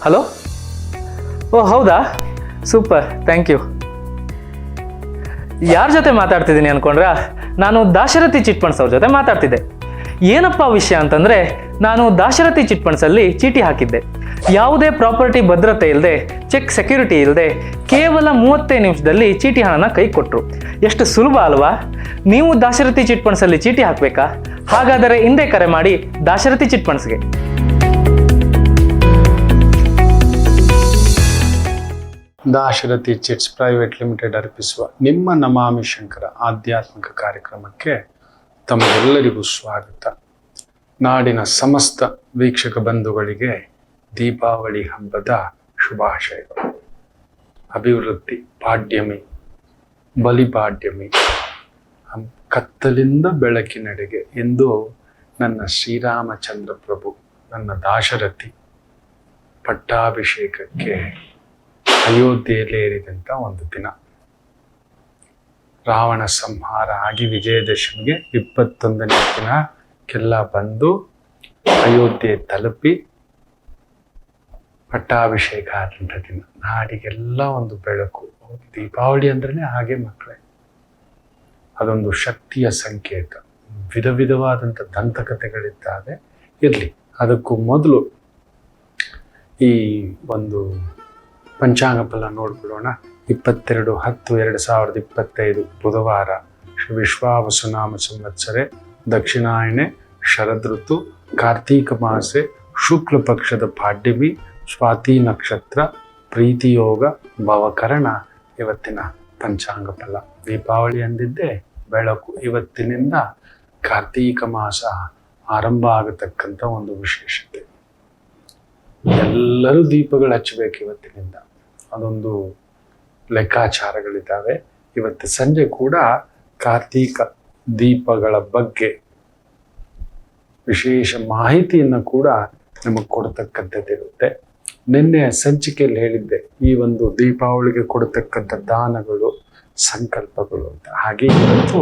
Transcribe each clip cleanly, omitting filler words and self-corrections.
Hello. ಓ ಹೌದಾ, super, thank you. ಯಾರ ಜೊತೆ ಮಾತಾಡ್ತಿದ್ದೀನಿ ಅನ್ಕೊಂಡ್ರಾ? ನಾನು ದಾಶರಥಿ ಚಿಟ್ ಫಂಡ್ಸ್ ಅವ್ರ ಜೊತೆ ಮಾತಾಡ್ತಿದ್ದೆ. ಏನಪ್ಪ ವಿಷಯ ಅಂತಂದರೆ, ನಾನು ದಾಶರಥಿ ಚಿಟ್ ಫಂಡ್ಸಲ್ಲಿ ಚೀಟಿ ಹಾಕಿದ್ದೆ. ಯಾವುದೇ ಪ್ರಾಪರ್ಟಿ ಭದ್ರತೆ ಇಲ್ಲದೆ, ಚೆಕ್ ಸೆಕ್ಯೂರಿಟಿ ಇಲ್ಲದೆ, ಕೇವಲ 35 ನಿಮಿಷದಲ್ಲಿ ಚೀಟಿ ಹಣನ ಕೈ ಕೊಟ್ಟರು. ಎಷ್ಟು ಸುಲಭ ಅಲ್ವಾ? ನೀವು ದಾಶರಥಿ ಚಿಟ್ ಫಂಡ್ಸಲ್ಲಿ ಚೀಟಿ ಹಾಕಬೇಕಾ? ಹಾಗಾದರೆ ಹಿಂದೆ ಕರೆ ಮಾಡಿ Dasharathi chit ಫಂಡ್ಸ್ಗೆ. Dasharathi chits private limited ಅರ್ಪಿಸುವ ನಿಮ್ಮ ನಮಾಮಿ ಶಂಕರ ಆಧ್ಯಾತ್ಮಿಕ ಕಾರ್ಯಕ್ರಮಕ್ಕೆ ತಮಗೆಲ್ಲರಿಗೂ ಸ್ವಾಗತ. ನಾಡಿನ ಸಮಸ್ತ ವೀಕ್ಷಕ ಬಂಧುಗಳಿಗೆ ದೀಪಾವಳಿ ಹಬ್ಬದ ಶುಭಾಶಯಗಳು. ಅಭಿವೃದ್ಧಿ ಪಾಡ್ಯಮಿ, ಬಲಿಪಾಡ್ಯಮಿ, ಕತ್ತಲಿಂದ ಬೆಳಕಿನೆಡೆಗೆ ಎಂದು ನನ್ನ ಶ್ರೀರಾಮಚಂದ್ರ ಪ್ರಭು, ನನ್ನ ದಾಶರಥಿ ಪಟ್ಟಾಭಿಷೇಕಕ್ಕೆ ಅಯೋಧ್ಯೆಯಲ್ಲಿ ಏರಿದಂಥ ಒಂದು ದಿನ. ರಾವಣ ಸಂಹಾರ ಆಗಿ ವಿಜಯದಶಮಿಗೆ 21ನೇ ದಿನಕ್ಕೆಲ್ಲ ಬಂದು ಅಯೋಧ್ಯೆ ತಲುಪಿ ಪಟ್ಟಾಭಿಷೇಕ ಆದಂಥ ದಿನ. ನಾಡಿಗೆಲ್ಲ ಒಂದು ಬೆಳಕು. ದೀಪಾವಳಿ ಅಂದ್ರೆ ಹಾಗೆ ಮಕ್ಕಳೇ, ಅದೊಂದು ಶಕ್ತಿಯ ಸಂಕೇತ. ವಿಧ ವಿಧವಾದಂಥ ದಂತಕಥೆಗಳಿದ್ದಾವೆ. ಇರಲಿ, ಅದಕ್ಕೂ ಮೊದಲು ಈ ಒಂದು ಪಂಚಾಂಗ ಫಲ ನೋಡ್ಬಿಡೋಣ. 22/10/2025 ಬುಧವಾರ, ಶ್ರೀ ವಿಶ್ವಾವಸುನಾಮ ಸಂವತ್ಸರೆ, ದಕ್ಷಿಣಾಯಣೆ, ಶರದ್ ಋತು, ಕಾರ್ತೀಕ ಮಾಸೆ, ಶುಕ್ಲ ಪಕ್ಷದ ಪಾಡ್ಯಮಿ, ಸ್ವಾತಿ ನಕ್ಷತ್ರ, ಪ್ರೀತಿಯೋಗ, ಭವಕರಣ ಇವತ್ತಿನ ಪಂಚಾಂಗ ಫಲ. ದೀಪಾವಳಿ ಅಂದಿದ್ದೆ ಬೆಳಕು. ಇವತ್ತಿನಿಂದ ಕಾರ್ತೀಕ ಮಾಸ ಆರಂಭ ಆಗತಕ್ಕಂಥ ಒಂದು ವಿಶೇಷತೆ. ಎಲ್ಲರೂ ದೀಪಗಳು ಹಚ್ಚಬೇಕು ಇವತ್ತಿನಿಂದ, ಅದೊಂದು ಲೆಕ್ಕಾಚಾರಗಳಿದ್ದಾವೆ. ಇವತ್ತು ಸಂಜೆ ಕೂಡ ಕಾರ್ತೀಕ ದೀಪಗಳ ಬಗ್ಗೆ ವಿಶೇಷ ಮಾಹಿತಿಯನ್ನು ಕೂಡ ನಮಗೆ ಕೊಡ್ತಕ್ಕಂಥದ್ದಿರುತ್ತೆ. ನಿನ್ನೆ ಸಂಚಿಕೆಯಲ್ಲಿ ಹೇಳಿದ್ದೆ ಈ ಒಂದು ದೀಪಾವಳಿಗೆ ಕೊಡ್ತಕ್ಕಂಥ ದಾನಗಳು, ಸಂಕಲ್ಪಗಳು ಅಂತ. ಹಾಗೆ ಇವತ್ತು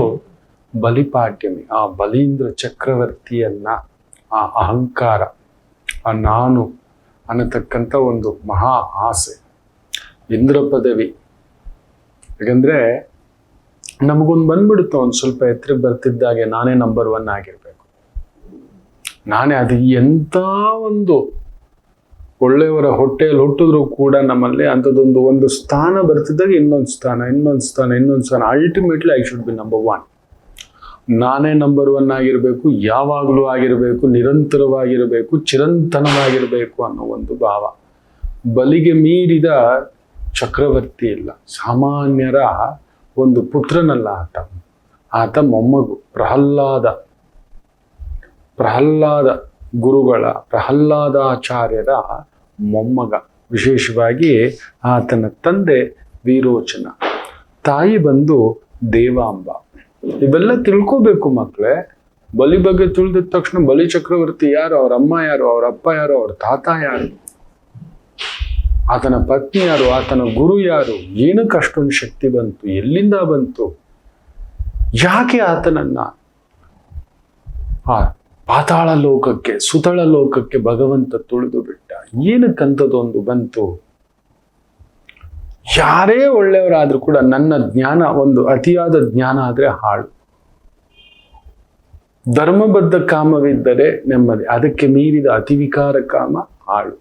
ಬಲಿಪಾಡ್ಯಮಿ, ಆ ಬಲೀಂದ್ರ ಚಕ್ರವರ್ತಿಯನ್ನ, ಆ ಅಹಂಕಾರ, ಆ ನಾನು ಅನ್ನತಕ್ಕಂಥ ಒಂದು ಮಹಾ ಆಸೆ, ಇಂದ್ರ ಪದವಿ. ಯಾಕಂದ್ರೆ ನಮಗೊಂದು ಬಂದ್ಬಿಡುತ್ತೆ, ಒಂದು ಸ್ವಲ್ಪ ಎತ್ತರಕ್ಕೆ ಬರ್ತಿದ್ದಾಗೆ ನಾನೇ ನಂಬರ್ 1 ಆಗಿರ್ಬೇಕು, ನಾನೇ. ಅದು ಎಂಥ ಒಂದು ಒಳ್ಳೆಯವರ ಹೊಟ್ಟೆಯಲ್ಲಿ ಹುಟ್ಟಿದ್ರು ಕೂಡ ನಮ್ಮಲ್ಲಿ ಅಂಥದ್ದೊಂದು ಸ್ಥಾನ ಬರ್ತಿದ್ದಾಗ ಇನ್ನೊಂದು ಸ್ಥಾನ, ultimately I should be number 1. ನಾನೇ ನಂಬರ್ 1 ಆಗಿರಬೇಕು, ಯಾವಾಗಲೂ ಆಗಿರಬೇಕು, ನಿರಂತರವಾಗಿರಬೇಕು, ಚಿರಂತನವಾಗಿರಬೇಕು ಅನ್ನೋ ಒಂದು ಭಾವ. ಬಲಿಗೆ ಮೀರಿದ ಚಕ್ರವರ್ತಿ ಇಲ್ಲ, ಸಾಮಾನ್ಯರ ಒಂದು ಪುತ್ರನಲ್ಲ ಆತ ಮೊಮ್ಮಗು. ಪ್ರಹ್ಲಾದ ಗುರುಗಳ, ಪ್ರಹ್ಲಾದಾಚಾರ್ಯರ ಮೊಮ್ಮಗ. ವಿಶೇಷವಾಗಿ ಆತನ ತಂದೆ ವೀರೋಚನ, ತಾಯಿ ಬಂದು ದೇವಾಂಬ. ಇವೆಲ್ಲ ತಿಳ್ಕೋಬೇಕು ಮಕ್ಕಳೇ. ಬಲಿ ಬಗ್ಗೆ ತಿಳಿದ ತಕ್ಷಣ ಬಲಿ ಚಕ್ರವರ್ತಿ ಯಾರು, ಅವ್ರ ಅಮ್ಮ ಯಾರು, ಅವ್ರ ಅಪ್ಪ ಯಾರು, ಅವ್ರ ತಾತ ಯಾರು, ಆತನ ಪತ್ನಿ ಯಾರು, ಆತನ ಗುರು ಯಾರು, ಏನಕ್ಕೆ ಅಷ್ಟೊಂದು ಶಕ್ತಿ ಬಂತು, ಎಲ್ಲಿಂದ ಬಂತು, ಯಾಕೆ ಆತನನ್ನ ಪಾತಾಳ ಲೋಕಕ್ಕೆ, ಸುತಳ ಲೋಕಕ್ಕೆ ಭಗವಂತ ತುಳಿದು ಬಿಟ್ಟ, ಏನಕ್ಕಂಥದ್ದೊಂದು ಬಂತು. ಯಾರೇ ಒಳ್ಳೆಯವರಾದ್ರೂ ಕೂಡ ನನ್ನ ಜ್ಞಾನ, ಒಂದು ಅತಿಯಾದ ಜ್ಞಾನ ಆದ್ರೆ ಹಾಳು. ಧರ್ಮಬದ್ಧ ಕಾಮವಿದ್ದರೆ ನೆಮ್ಮದಿ, ಅದಕ್ಕೆ ಮೀರಿದ ಅತಿವಿಕಾರ ಕಾಮ ಹಾಳು.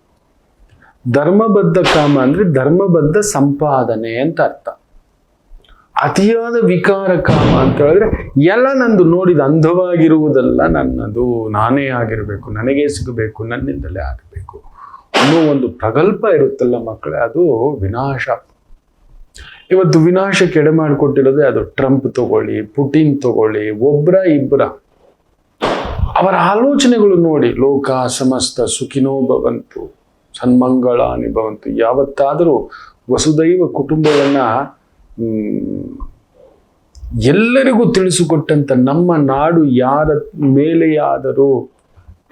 ಧರ್ಮಬದ್ಧ ಕಾಮ ಅಂದ್ರೆ ಧರ್ಮಬದ್ಧ ಸಂಪಾದನೆ ಅಂತ ಅರ್ಥ. ಅತಿಯಾದ ವಿಕಾರ ಕಾಮ ಅಂತ ಹೇಳಿದ್ರೆ ಎಲ್ಲ ನಂದು, ನೋಡಿದ ಅಂಧವಾಗಿರುವುದಲ್ಲ ನನ್ನದು, ನಾನೇ ಆಗಿರ್ಬೇಕು, ನನಗೇ ಸಿಗಬೇಕು, ನನ್ನಿಂದಲೇ ಆಗಬೇಕು ಅನ್ನೋ ಒಂದು ಪ್ರಗಲ್ಪ ಇರುತ್ತಲ್ಲ ಮಕ್ಕಳೇ, ಅದು ವಿನಾಶ. ಇವತ್ತು ವಿನಾಶಕ್ಕೆ ಎಡೆ ಮಾಡಿಕೊಟ್ಟಿರೋದೇ ಅದು. ಟ್ರಂಪ್ ತಗೊಳ್ಳಿ, ಪುಟಿನ್ ತಗೊಳ್ಳಿ, ಒಬ್ರ ಇಬ್ಬರ ಅವರ ಆಲೋಚನೆಗಳು ನೋಡಿ. ಲೋಕ ಸಮಸ್ತ ಸುಖಿನೋ ಭವಂತು, ಸನ್ಮಂಗಳಾನಿ ಭವಂತು. ಯಾವತ್ತಾದರೂ ವಸುದೈವ ಕುಟುಂಬವನ್ನ ಎಲ್ಲರಿಗೂ ತಿಳಿಸಿಕೊಟ್ಟಂತ ನಮ್ಮ ನಾಡು ಯಾರ ಮೇಲೆಯಾದರೂ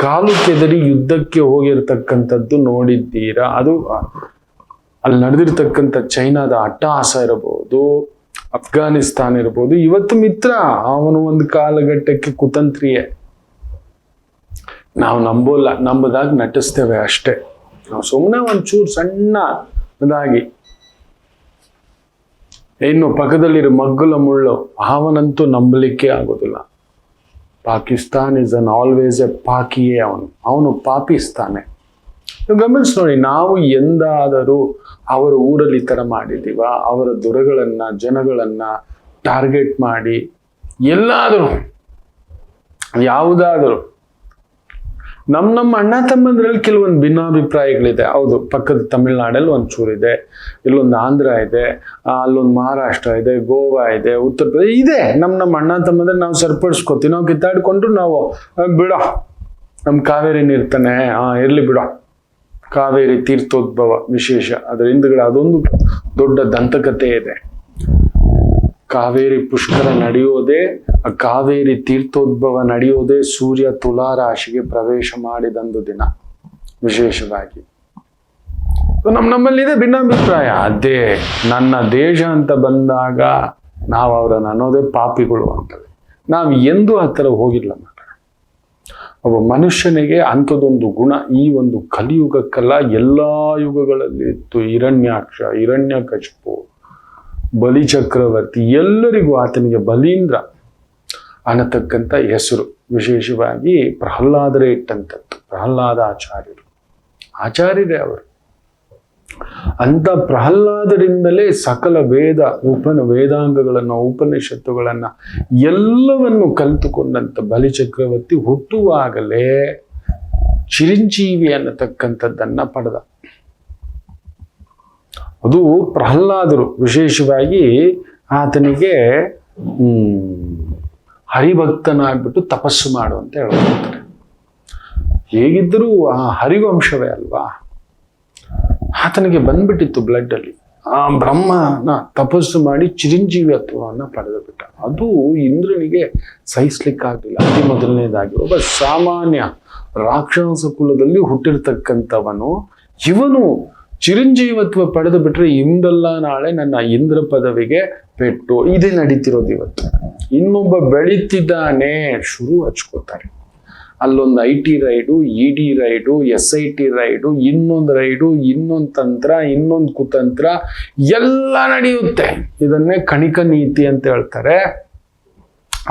ಕಾಲು ಕೆದರಿ ಯುದ್ಧಕ್ಕೆ ಹೋಗಿರ್ತಕ್ಕಂಥದ್ದು ನೋಡಿದ್ದೀರಾ? ಅದು ಅಲ್ಲಿ ನಡೆದಿರ್ತಕ್ಕಂಥ ಚೈನಾದ ಅಟ್ಟಹಾಸ ಇರಬಹುದು, ಅಫ್ಘಾನಿಸ್ತಾನ ಇರಬಹುದು. ಇವತ್ತು ಮಿತ್ರ, ಅವನು ಒಂದು ಕಾಲಘಟ್ಟಕ್ಕೆ ಕುತಂತ್ರಿಯೇ. ನಾವು ನಂಬೋಲ್ಲ, ನಂಬದಾಗ ನಟಿಸ್ತೇವೆ ಅಷ್ಟೇ. ನಾವು ಸುಮ್ಮನೆ ಒಂಚೂರು ಸಣ್ಣದಾಗಿ ಇನ್ನು ಪಕ್ಕದಲ್ಲಿರೋ ಮಗ್ಗುಲ ಮುಳ್ಳು ಅವನಂತೂ ನಂಬಲಿಕ್ಕೆ ಆಗೋದಿಲ್ಲ. Pakistan is an always a ಪಾಕಿಯೇ. ಅವನು ಪಾಪಿಸ್ತಾನೆ. ಗಮನಿಸಿ ನೋಡಿ, ನಾವು ಎಂದಾದರೂ ಅವರ ಊರಲ್ಲಿ ಈ ಥರ ಮಾಡಿದ್ದೀವ? ಅವರ ದೊರೆಗಳನ್ನ ಜನಗಳನ್ನ ಟಾರ್ಗೆಟ್ ಮಾಡಿ ಎಲ್ಲಾದರೂ ಯಾವುದಾದರೂ ನಮ್ಮ ಅಣ್ಣ ತಮ್ಮಂದ್ರಲ್ಲಿ ಕೆಲವೊಂದು ಭಿನ್ನಾಭಿಪ್ರಾಯಗಳಿದೆ. ಹೌದು, ಪಕ್ಕದ ತಮಿಳ್ನಾಡಲ್ಲಿ ಒಂಚೂರಿದೆ, ಇಲ್ಲೊಂದು ಆಂಧ್ರ ಇದೆ, ಅಲ್ಲೊಂದು ಮಹಾರಾಷ್ಟ್ರ ಇದೆ, ಗೋವಾ ಇದೆ, ಉತ್ತರ ಪ್ರದೇಶ ಇದೆ. ನಮ್ಮ ಅಣ್ಣ ತಮ್ಮಂದ್ರೆ ನಾವು ಸರಿಪಡಿಸ್ಕೊತೀವಿ. ನಾವು ಕಿತ್ತಾಡ್ಕೊಂಡ್ರು ನಾವು ಬಿಡೋ, ನಮ್ಮ ಕಾವೇರಿ ನೀರ್ತಾನೆ, ಇರ್ಲಿ ಬಿಡೋ, ಕಾವೇರಿ ತೀರ್ಥೋದ್ಭವ ವಿಶೇಷ. ಅದರ ಹಿಂದ್ಗಡೆ ಅದೊಂದು ದೊಡ್ಡ ದಂತಕಥೆ ಇದೆ. ಕಾವೇರಿ ಪುಷ್ಕರ ನಡೆಯೋದೇ, ಕಾವೇರಿ ತೀರ್ಥೋದ್ಭವ ನಡೆಯೋದೇ ಸೂರ್ಯ ತುಲಾ ರಾಶಿಗೆ ಪ್ರವೇಶ ಮಾಡಿದಂದು ದಿನ ವಿಶೇಷವಾಗಿ. ನಮ್ಮಲ್ಲಿದೆ ಭಿನ್ನಾಭಿಪ್ರಾಯ. ಅದೇ ನನ್ನ ದೇಶ ಅಂತ ಬಂದಾಗ ನಾವು ಅವರನ್ನು ಅನ್ನೋದೇ ಪಾಪಿಗಳು ಅಂತೇಳಿ. ನಾವು ಎಂದೂ ಆ ಥರ ಹೋಗಿಲ್ಲ ಮಾತ್ರ. ಒಬ್ಬ ಮನುಷ್ಯನಿಗೆ ಅಂಥದ್ದೊಂದು ಗುಣ ಈ ಒಂದು ಕಲಿಯುಗಕ್ಕಲ್ಲ, ಎಲ್ಲ ಯುಗಗಳಲ್ಲಿ ಇತ್ತು. ಹಿರಣ್ಯಾಕ್ಷ, ಹಿರಣ್ಯಕಶಿಪು, ಬಲಿಚಕ್ರವರ್ತಿ, ಎಲ್ಲರಿಗೂ ಆತನಿಗೆ ಬಲೀಂದ್ರ ಅನ್ನತಕ್ಕಂಥ ಹೆಸರು. ವಿಶೇಷವಾಗಿ ಪ್ರಹ್ಲಾದರೇ ಇಟ್ಟಂಥದ್ದು. ಪ್ರಹ್ಲಾದ ಆಚಾರ್ಯರೇ ಅವರು. ಅಂತ ಪ್ರಹ್ಲಾದರಿಂದಲೇ ಸಕಲ ವೇದಾಂಗಗಳನ್ನು, ಉಪನಿಷತ್ತುಗಳನ್ನ ಎಲ್ಲವನ್ನು ಕಲಿತುಕೊಂಡಂತ ಬಲಿಚಕ್ರವರ್ತಿ ಹುಟ್ಟುವಾಗಲೇ ಚಿರಂಜೀವಿ ಅನ್ನತಕ್ಕಂಥದ್ದನ್ನ ಪಡೆದ. ಅದು ಪ್ರಹ್ಲಾದರು ವಿಶೇಷವಾಗಿ ಆತನಿಗೆ ಹರಿಭಕ್ತನಾಗ್ಬಿಟ್ಟು ತಪಸ್ಸು ಮಾಡು ಅಂತ ಹೇಳ್ತಾರೆ. ಹೇಗಿದ್ದರೂ ಆ ಹರಿವಂಶವೇ ಅಲ್ವಾ, ಆತನಿಗೆ ಬಂದ್ಬಿಟ್ಟಿತ್ತು ಬ್ಲಡ್ ಅಲ್ಲಿ. ಆ ಬ್ರಹ್ಮನ ತಪಸ್ಸು ಮಾಡಿ ಚಿರಂಜೀವಿತ್ವವನ್ನು ಪಡೆದು ಬಿಟ್ಟ. ಅದು ಇಂದ್ರನಿಗೆ ಸಹಿಸ್ಲಿಕ್ಕಾಗಲಿಲ್ಲ. ಅತಿ ಮೊದಲನೇದಾಗಿ ಒಬ್ಬ ಸಾಮಾನ್ಯ ರಾಕ್ಷಸ ಕುಲದಲ್ಲಿ ಹುಟ್ಟಿರ್ತಕ್ಕಂಥವನು ಇವನು ಚಿರಂಜೀವತ್ವ ಪಡೆದು ಬಿಟ್ರೆ ಇಂದಲ್ಲ ನಾಳೆ ನನ್ನ ಇಂದ್ರ ಪದವಿಗೆ ಪೆಟ್ಟು. ಇದೇ ನಡೀತಿರೋದು ಇವತ್ತು. ಇನ್ನೊಬ್ಬ ಬೆಳೀತಿದ್ದಾನೆ, ಶುರು ಹಚ್ಕೋತಾರೆ. ಅಲ್ಲೊಂದು IT raid, ED raid, SIT raid, ಇನ್ನೊಂದು ರೈಡು, ಇನ್ನೊಂದು ತಂತ್ರ, ಇನ್ನೊಂದು ಕುತಂತ್ರ ಎಲ್ಲ ನಡೆಯುತ್ತೆ. ಇದನ್ನೇ ಕಣಿಕ ನೀತಿ ಅಂತ ಹೇಳ್ತಾರೆ.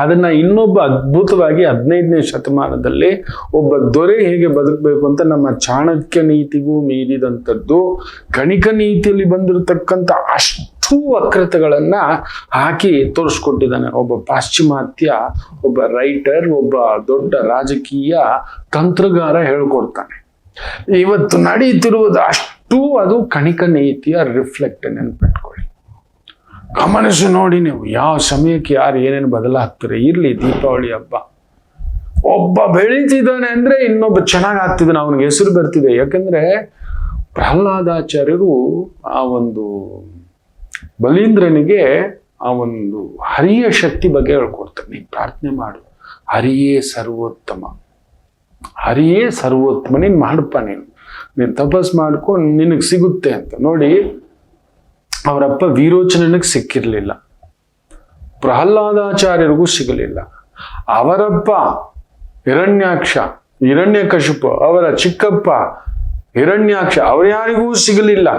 ಅದನ್ನ ಇನ್ನೊಬ್ಬ ಅದ್ಭುತವಾಗಿ 15ನೇ ಶತಮಾನದಲ್ಲಿ ಒಬ್ಬ ದೊರೆ ಹೇಗೆ ಬದುಕಬೇಕು ಅಂತ ನಮ್ಮ ಚಾಣಕ್ಯ ನೀತಿಗೂ ಮೀರಿದಂಥದ್ದು ಕಣಿಕ ನೀತಿಯಲ್ಲಿ ಬಂದಿರತಕ್ಕಂಥ ಅಷ್ಟು ವಕ್ರತೆಗಳನ್ನ ಹಾಕಿ ತೋರಿಸ್ಕೊಟ್ಟಿದ್ದಾನೆ ಒಬ್ಬ ಪಾಶ್ಚಿಮಾತ್ಯ, ಒಬ್ಬ ರೈಟರ್, ಒಬ್ಬ ದೊಡ್ಡ ರಾಜಕೀಯ ತಂತ್ರಗಾರ ಹೇಳ್ಕೊಡ್ತಾನೆ. ಇವತ್ತು ನಡೀತಿರುವುದು ಅಷ್ಟು ಅದು ಕಣಿಕ ನೀತಿಯ ರಿಫ್ಲೆಕ್ಟ್. ನೆನ್ಪಿಟ್ಕೊಳ್ಳಿ, ಗಮನಿಸಿ ನೋಡಿ ನೀವು, ಯಾವ ಸಮಯಕ್ಕೆ ಯಾರು ಏನೇನು ಬದಲಾಗ್ತಾರೆ. ಇರ್ಲಿ, ದೀಪಾವಳಿ ಹಬ್ಬ ಒಬ್ಬ ಬೆಳೀತಿದ್ದಾನೆ ಅಂದ್ರೆ ಇನ್ನೊಬ್ಬ ಚೆನ್ನಾಗಿ ಆಗ್ತಿದ್ದಾನೆ, ಅವನಿಗೆ ಹೆಸರು ಬರ್ತಿದೆ. ಯಾಕಂದ್ರೆ ಪ್ರಹ್ಲಾದಾಚಾರ್ಯರು ಆ ಒಂದು ಬಲೀಂದ್ರನಿಗೆ ಆ ಒಂದು ಹರಿಯ ಶಕ್ತಿ ಬಗ್ಗೆ ಹೇಳ್ಕೊಡ್ತಾರೆ. ನೀನು ಪ್ರಾರ್ಥನೆ ಮಾಡು, ಹರಿಯೇ ಸರ್ವೋತ್ತಮ, ಹರಿಯೇ ಸರ್ವೋತ್ತಮ, ನೀನು ಮಾಡಪ್ಪ, ನೀನು ತಪಸ್ ಮಾಡ್ಕೊ, ನಿನಗೆ ಸಿಗುತ್ತೆ ಅಂತ. ನೋಡಿ, ಅವರಪ್ಪ ವಿರೋಚನನಿಗೆ ಸಿಕ್ಕಿರ್ಲಿಲ್ಲ, ಪ್ರಹ್ಲಾದಾಚಾರ್ಯರಿಗೂ ಸಿಗಲಿಲ್ಲ. ಅವರಪ್ಪ ಹಿರಣ್ಯಕಶಿಪು, ಅವರ ಚಿಕ್ಕಪ್ಪ ಹಿರಣ್ಯಾಕ್ಷ, ಯಾರಿಗೂ ಸಿಗಲಿಲ್ಲ.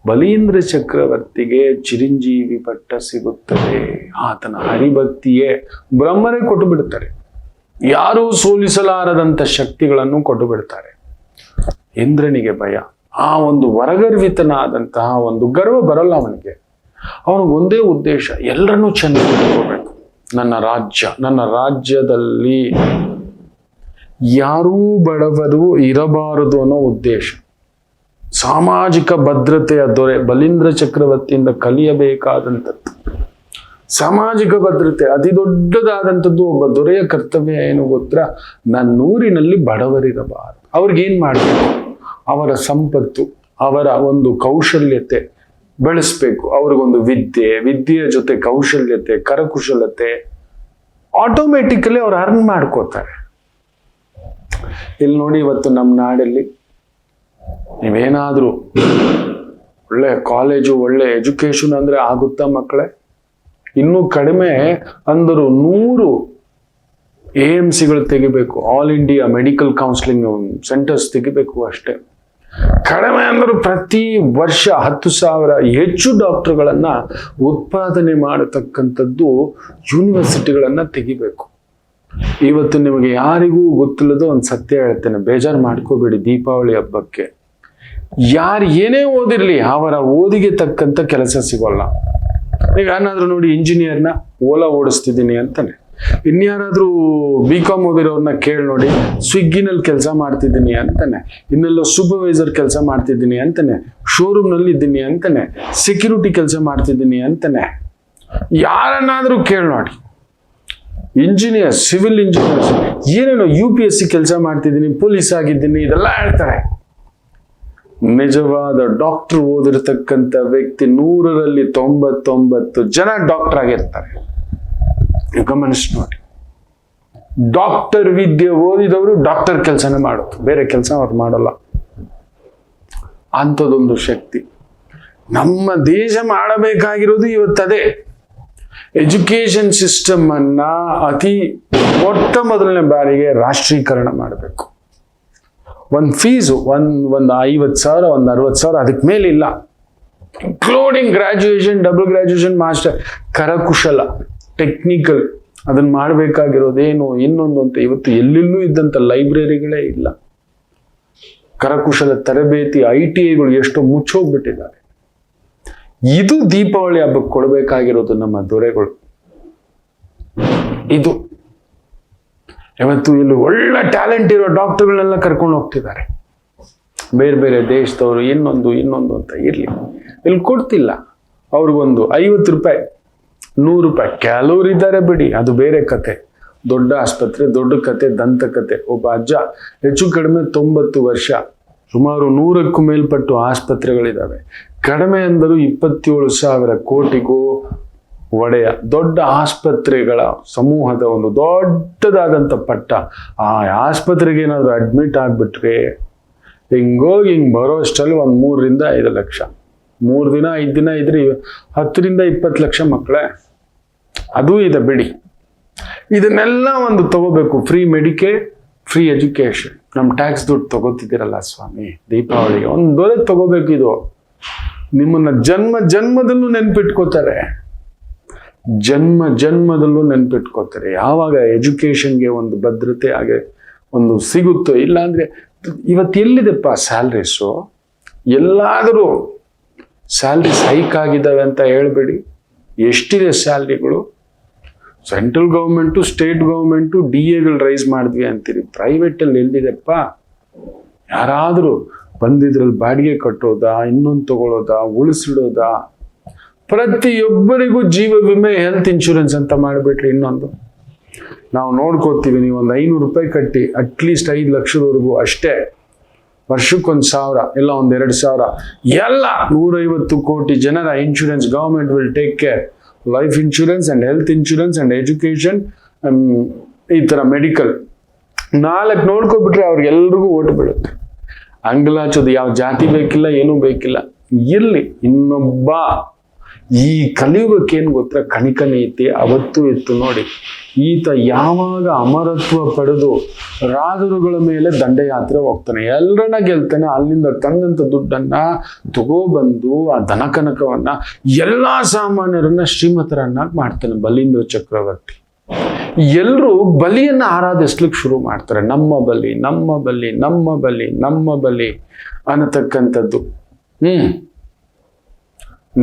ಬಲೀಂದ್ರ ಚಕ್ರವರ್ತಿಗೆ ಚಿರಂಜೀವಿ ಪಟ್ಟ ಸಿಗುತ್ತದೆ. ಆತನ ಹರಿಭಕ್ತಿಯೇ ಬ್ರಹ್ಮರೇ ಕೊಟ್ಟು ಬಿಡ್ತಾರೆ. ಯಾರೂ ಸೋಲಿಸಲಾರದಂಥ ಶಕ್ತಿಗಳನ್ನು ಕೊಟ್ಟು ಬಿಡ್ತಾರೆ. ಇಂದ್ರನಿಗೆ ಭಯ, ಆ ಒಂದು ವರಗರ್ವಿತನಾದಂತಹ ಒಂದು ಗರ್ವ ಬರಲ್ಲ ಅವನಿಗೆ. ಅವನಿಗೊಂದೇ ಉದ್ದೇಶ, ಎಲ್ಲರನ್ನೂ ಚೆನ್ನಾಗಿ ಇಟ್ಕೋಬೇಕು. ನನ್ನ ರಾಜ್ಯದಲ್ಲಿ ಯಾರೂ ಬಡವರು ಇರಬಾರದು ಅನ್ನೋ ಉದ್ದೇಶ. ಸಾಮಾಜಿಕ ಭದ್ರತೆಯ ದೊರೆ ಬಲೀಂದ್ರ ಚಕ್ರವರ್ತಿಯಿಂದ ಕಲಿಯಬೇಕಾದಂಥದ್ದು ಸಾಮಾಜಿಕ ಭದ್ರತೆ. ಅತಿ ದೊಡ್ಡದಾದಂಥದ್ದು ಒಬ್ಬ ದೊರೆಯ ಕರ್ತವ್ಯ ಏನು ಗೊತ್ತಾ? ನನ್ನೂರಿನಲ್ಲಿ ಬಡವರಿರಬಾರದು. ಅವ್ರಿಗೇನ್ ಮಾಡಬೇಕು? ಅವರ ಸಂಪತ್ತು, ಅವರ ಒಂದು ಕೌಶಲ್ಯತೆ ಬೆಳೆಸ್ಬೇಕು. ಅವ್ರಿಗೊಂದು ವಿದ್ಯೆಯ ಜೊತೆ ಕೌಶಲ್ಯತೆ, ಕರಕುಶಲತೆ, ಆಟೋಮೆಟಿಕಲಿ ಅವ್ರು ಅರ್ನ್ ಮಾಡ್ಕೋತಾರೆ. ಇಲ್ಲಿ ನೋಡಿ, ಇವತ್ತು ನಮ್ಮ ನಾಡಲ್ಲಿ ನೀವೇನಾದ್ರೂ ಒಳ್ಳೆ ಕಾಲೇಜು, ಒಳ್ಳೆ ಎಜುಕೇಶನ್ ಅಂದ್ರೆ ಆಗುತ್ತಾ ಮಕ್ಕಳೇ? ಇನ್ನೂ ಕಡಿಮೆ ಅಂದರು 100 AMCಗಳು ತೆಗಿಬೇಕು, all India medical counselling centres ತೆಗಿಬೇಕು ಅಷ್ಟೇ. ಕಡಿಮೆ ಅಂದರೂ ಪ್ರತಿ ವರ್ಷ 10,000 ಹೆಚ್ಚು ಡಾಕ್ಟರ್ಗಳನ್ನ ಉತ್ಪಾದನೆ ಮಾಡತಕ್ಕಂಥದ್ದು ಯೂನಿವರ್ಸಿಟಿಗಳನ್ನ ತೆಗಿಬೇಕು. ಇವತ್ತು ನಿಮಗೆ ಯಾರಿಗೂ ಗೊತ್ತಿಲ್ಲದ ಒಂದು ಸತ್ಯ ಹೇಳ್ತೇನೆ, ಬೇಜಾರು ಮಾಡ್ಕೋಬೇಡಿ. ದೀಪಾವಳಿ ಹಬ್ಬಕ್ಕೆ ಯಾರು ಏನೇ ಓದಿರ್ಲಿ ಅವರ ಓದಿಗೆ ತಕ್ಕಂತ ಕೆಲಸ ಸಿಗೋಲ್ಲ. ಈಗ ಏನಾದ್ರೂ ನೋಡಿ, ಇಂಜಿನಿಯರ್ನ ಓಲಾ ಓಡಿಸ್ತಿದ್ದೀನಿ ಅಂತಾನೆ, ಇನ್ಯಾರಾದ್ರೂ BCom ಓದಿರೋರ್ನ ಕೇಳಿ ನೋಡಿ, ಸ್ವಿಗ್ಗಿನಲ್ಲಿ ಕೆಲಸ ಮಾಡ್ತಿದ್ದೀನಿ ಅಂತಾನೆ, ಇನ್ನೆಲ್ಲೋ ಸೂಪರ್ವೈಸರ್ ಕೆಲಸ ಮಾಡ್ತಿದ್ದೀನಿ ಅಂತಾನೆ, ಶೋರೂಮ್ ನಲ್ಲಿ ಇದ್ದೀನಿ ಅಂತಾನೆ, ಸೆಕ್ಯೂರಿಟಿ ಕೆಲಸ ಮಾಡ್ತಿದ್ದೀನಿ ಅಂತಾನೆ. ಯಾರನ್ನಾದ್ರೂ ಕೇಳಿ ನೋಡಿ, ಇಂಜಿನಿಯರ್, ಸಿವಿಲ್ ಇಂಜಿನಿಯರ್ಸ್ ಏನೇನೋ UPSC ಕೆಲಸ ಮಾಡ್ತಿದ್ದೀನಿ, ಪೊಲೀಸ್ ಆಗಿದ್ದೀನಿ, ಇದೆಲ್ಲ ಹೇಳ್ತಾರೆ. ನಿಜವಾದ ಡಾಕ್ಟರ್ ಓದಿರ್ತಕ್ಕಂಥ ವ್ಯಕ್ತಿ 100ರಲ್ಲಿ 99 ಜನ ಡಾಕ್ಟರ್ ಆಗಿರ್ತಾರೆ. ಗಮನಿಸಿ ನೋಡಿ, ಡಾಕ್ಟರ್ ವಿದ್ಯೆ ಓದಿದವರು ಡಾಕ್ಟರ್ ಕೆಲಸನೇ ಮಾಡೋದು, ಬೇರೆ ಕೆಲಸ ಅವ್ರು ಮಾಡಲ್ಲ. ಅಂಥದ್ದೊಂದು ಶಕ್ತಿ ನಮ್ಮ ದೇಶ ಮಾಡಬೇಕಾಗಿರೋದು ಇವತ್ತದೇ. ಎಜುಕೇಶನ್ ಸಿಸ್ಟಮ್ ಅನ್ನ ಮೊಟ್ಟ ಮೊದಲನೇ ಬಾರಿಗೆ ರಾಷ್ಟ್ರೀಕರಣ ಮಾಡಬೇಕು. ಒಂದು ಫೀಸು ಒಂದು 50,000, ಒಂದು 60,000, ಅದಕ್ಕೆ ಮೇಲೆ ಇಲ್ಲ, including graduation, double graduation, master, ಕರಕುಶಲ, ಟೆಕ್ನಿಕಲ್, ಅದನ್ನ ಮಾಡಬೇಕಾಗಿರೋದೇನು ಇನ್ನೊಂದು ಅಂತ ಇವತ್ತು ಎಲ್ಲೆಲ್ಲೂ ಇದ್ದಂಥ ಲೈಬ್ರರಿಗಳೇ ಇಲ್ಲ. ಕರಕುಶಲ ತರಬೇತಿ ITIಗಳು ಎಷ್ಟೋ ಮುಚ್ಚೋಗ್ಬಿಟ್ಟಿದ್ದಾರೆ. ಇದು ದೀಪಾವಳಿ ಹಬ್ಬಕ್ಕೆ ಕೊಡಬೇಕಾಗಿರೋದು ನಮ್ಮ ದೊರೆಗಳು. ಇದು ಇವತ್ತು ಇಲ್ಲಿ ಒಳ್ಳೆ ಟ್ಯಾಲೆಂಟ್ ಇರೋ ಡಾಕ್ಟರ್ಗಳನ್ನೆಲ್ಲ ಕರ್ಕೊಂಡು ಹೋಗ್ತಿದ್ದಾರೆ. ಬೇರೆ ಬೇರೆ ದೇಶದವರು ಇನ್ನೊಂದು ಅಂತ ಇರ್ಲಿ, ಇಲ್ಲಿ ಕೊಡ್ತಿಲ್ಲ. ಅವ್ರಿಗೊಂದು 50 ರೂಪಾಯಿ, 100 ರೂಪಾಯಿ, ಕೆಲವರು ಇದ್ದಾರೆ ಬಿಡಿ, ಅದು ಬೇರೆ ಕತೆ. ದೊಡ್ಡ ಆಸ್ಪತ್ರೆ, ದೊಡ್ಡ ಕತೆ, ದಂತಕತೆ. ಒಬ್ಬ ಅಜ್ಜ ಹೆಚ್ಚು ಕಡಿಮೆ 90 ವರ್ಷ, ಸುಮಾರು 100ಕ್ಕೂ ಮೇಲ್ಪಟ್ಟು ಆಸ್ಪತ್ರೆಗಳಿದ್ದಾವೆ. ಕಡಿಮೆ ಅಂದರೂ 27,000 ಕೋಟಿಗೂ ಒಡೆಯ ದೊಡ್ಡ ಆಸ್ಪತ್ರೆಗಳ ಸಮೂಹದ ಒಂದು ದೊಡ್ಡದಾದಂಥ ಪಟ್ಟ. ಆ ಆಸ್ಪತ್ರೆಗೆ ಏನಾದ್ರು ಅಡ್ಮಿಟ್ ಆಗ್ಬಿಟ್ರೆ ಹಿಂಗೋಗಿ ಬರೋ ಅಷ್ಟರಲ್ಲಿ ಒಂದು 3ರಿಂದ 5 ಲಕ್ಷ, 3 ದಿನ 5 ದಿನ ಇದ್ರೆ 10ರಿಂದ 20 ಲಕ್ಷ ಮಕ್ಕಳೇ. ಅದೂ ಇದೆ ಬಿಡಿ. ಇದನ್ನೆಲ್ಲ ಒಂದು ತಗೋಬೇಕು. Free Medicare, free education. ನಮ್ಮ ಟ್ಯಾಕ್ಸ್ ದುಡ್ಡು ತಗೋತಿದ್ದೀರಲ್ಲ ಸ್ವಾಮಿ, ದೀಪಾವಳಿಗೆ ಒಂದು ದೊರೆ ತಗೋಬೇಕು. ಇದು ನಿಮ್ಮನ್ನ ಜನ್ಮದಲ್ಲೂ ನೆನ್ಪಿಟ್ಕೋತಾರೆ, ಜನ್ಮದಲ್ಲೂ ನೆನ್ಪಿಟ್ಕೋತಾರೆ. ಯಾವಾಗ ಎಜುಕೇಶನ್ಗೆ ಒಂದು ಭದ್ರತೆ ಹಾಗೆ ಒಂದು ಸಿಗುತ್ತೋ. ಇಲ್ಲ ಅಂದ್ರೆ ಇವತ್ತು ಎಲ್ಲಿದೆಪ್ಪ ಸ್ಯಾಲ್ರೀಸು? ಎಲ್ಲಾದರೂ ಸ್ಯಾಲ್ರೀಸ್ ಹೈಕ್ ಆಗಿದ್ದಾವೆ ಅಂತ ಹೇಳ್ಬೇಡಿ. ಎಷ್ಟಿದೆ ಸ್ಯಾಲ್ರಿಗಳು? ಸೆಂಟ್ರಲ್ ಗೌರ್ಮೆಂಟು, ಸ್ಟೇಟ್ ಗೌರ್ಮೆಂಟು DAಗಳು ರೈಸ್ ಮಾಡಿದ್ವಿ ಅಂತೀರಿ. ಪ್ರೈವೇಟಲ್ಲಿ ಎಲ್ಲಿದೆಪ್ಪ? ಯಾರಾದರೂ ಬಂದಿದ್ರಲ್ಲಿ ಬಾಡಿಗೆ ಕಟ್ಟೋದಾ, ಇನ್ನೊಂದು ತಗೊಳ್ಳೋದಾ, ಉಳಿಸಿಡೋದಾ? ಪ್ರತಿಯೊಬ್ಬರಿಗೂ ಜೀವ ವಿಮೆ, ಹೆಲ್ತ್ ಇನ್ಶೂರೆನ್ಸ್ ಅಂತ ಮಾಡಿಬಿಟ್ರಿ. ಇನ್ನೊಂದು ನಾವು ನೋಡ್ಕೋತೀವಿ, ನೀವು ಒಂದು 500 ರೂಪಾಯಿ ಕಟ್ಟಿ ಅಟ್ಲೀಸ್ಟ್ 5 ಲಕ್ಷದವರೆಗೂ ಅಷ್ಟೇ, ವರ್ಷಕ್ಕೊಂದು 1,000 ಇಲ್ಲ ಒಂದು 2,000, ಎಲ್ಲ 150 ಕೋಟಿ ಜನರ insurance government will take care. Life insurance and health insurance and education, ಈ ಥರ ಮೆಡಿಕಲ್ 4 ನೋಡ್ಕೊಬಿಟ್ರೆ ಅವ್ರಿಗೆಲ್ರಿಗೂ ಓಟ್ ಬೀಳುತ್ತೆ. ಅಂಗಲಾಚೋದು ಯಾವ ಜಾತಿ ಬೇಕಿಲ್ಲ, ಏನೂ ಬೇಕಿಲ್ಲ. ಇರ್ಲಿ, ಇನ್ನೊಬ್ಬ ಈ ಕಲಿಯುಗಕ್ಕೆ ಏನು ಗೊತ್ತಾ, ಕಣಿಕ ನೀತಿ ಅವತ್ತು ಇತ್ತು ನೋಡಿ. ಈತ ಯಾವಾಗ ಅಮರತ್ವ ಪಡೆದು ರಾಜರುಗಳ ಮೇಲೆ ದಂಡಯಾತ್ರೆ ಹೋಗ್ತಾನೆ, ಎಲ್ಲರನ್ನ ಗೆಲ್ತಾನೆ, ಅಲ್ಲಿಂದ ತಂದಂತ ದುಡ್ಡನ್ನ ತಗೋಬಂದು ಆ ದನಕನಕವನ್ನ ಎಲ್ಲಾ ಸಾಮಾನ್ಯರನ್ನ ಶ್ರೀಮಂತರನ್ನಾಗಿ ಮಾಡ್ತಾನೆ ಬಲೀಂದ್ರ ಚಕ್ರವರ್ತಿ. ಎಲ್ಲರೂ ಬಲಿಯನ್ನ ಆರಾಧಿಸ್ಲಿಕ್ಕೆ ಶುರು ಮಾಡ್ತಾರೆ. ನಮ್ಮ ಬಲಿ, ನಮ್ಮ ಬಲಿ, ನಮ್ಮ ಬಲಿ, ನಮ್ಮ ಬಲಿ ಅನ್ನತಕ್ಕಂಥದ್ದು.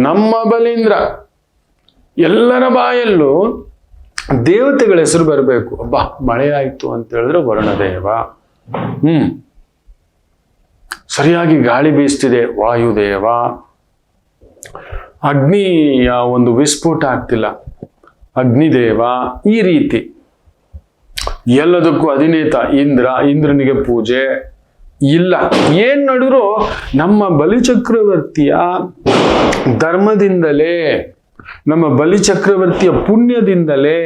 ನಮ್ಮ ಬಲೀಂದ್ರ. ಎಲ್ಲರ ಬಾಯಲ್ಲೂ ದೇವತೆಗಳ ಹೆಸರು ಬರಬೇಕು. ಅಬ್ಬಾ ಮಳೆ ಆಯ್ತು ಅಂತ ಹೇಳಿದ್ರೆ ವರುಣದೇವ, ಸರಿಯಾಗಿ ಗಾಳಿ ಬೀಸ್ತಿದೆ ವಾಯುದೇವ, ಅಗ್ನಿಯ ಒಂದು ವಿಸ್ಫೋಟ ಆಗ್ತಿಲ್ಲ ಅಗ್ನಿದೇವ. ಈ ರೀತಿ ಎಲ್ಲದಕ್ಕೂ ಅಧಿನೇತ ಇಂದ್ರ, ಇಂದ್ರನಿಗೆ ಪೂಜೆ ಇಲ್ಲ. ಏನ್ ನಡೆದ್ರು ನಮ್ಮ ಬಲಿಚಕ್ರವರ್ತಿಯ ಧರ್ಮದಿಂದಲೇ, ನಮ್ಮ ಬಲಿಚಕ್ರವರ್ತಿಯ ಪುಣ್ಯದಿಂದಲೇ,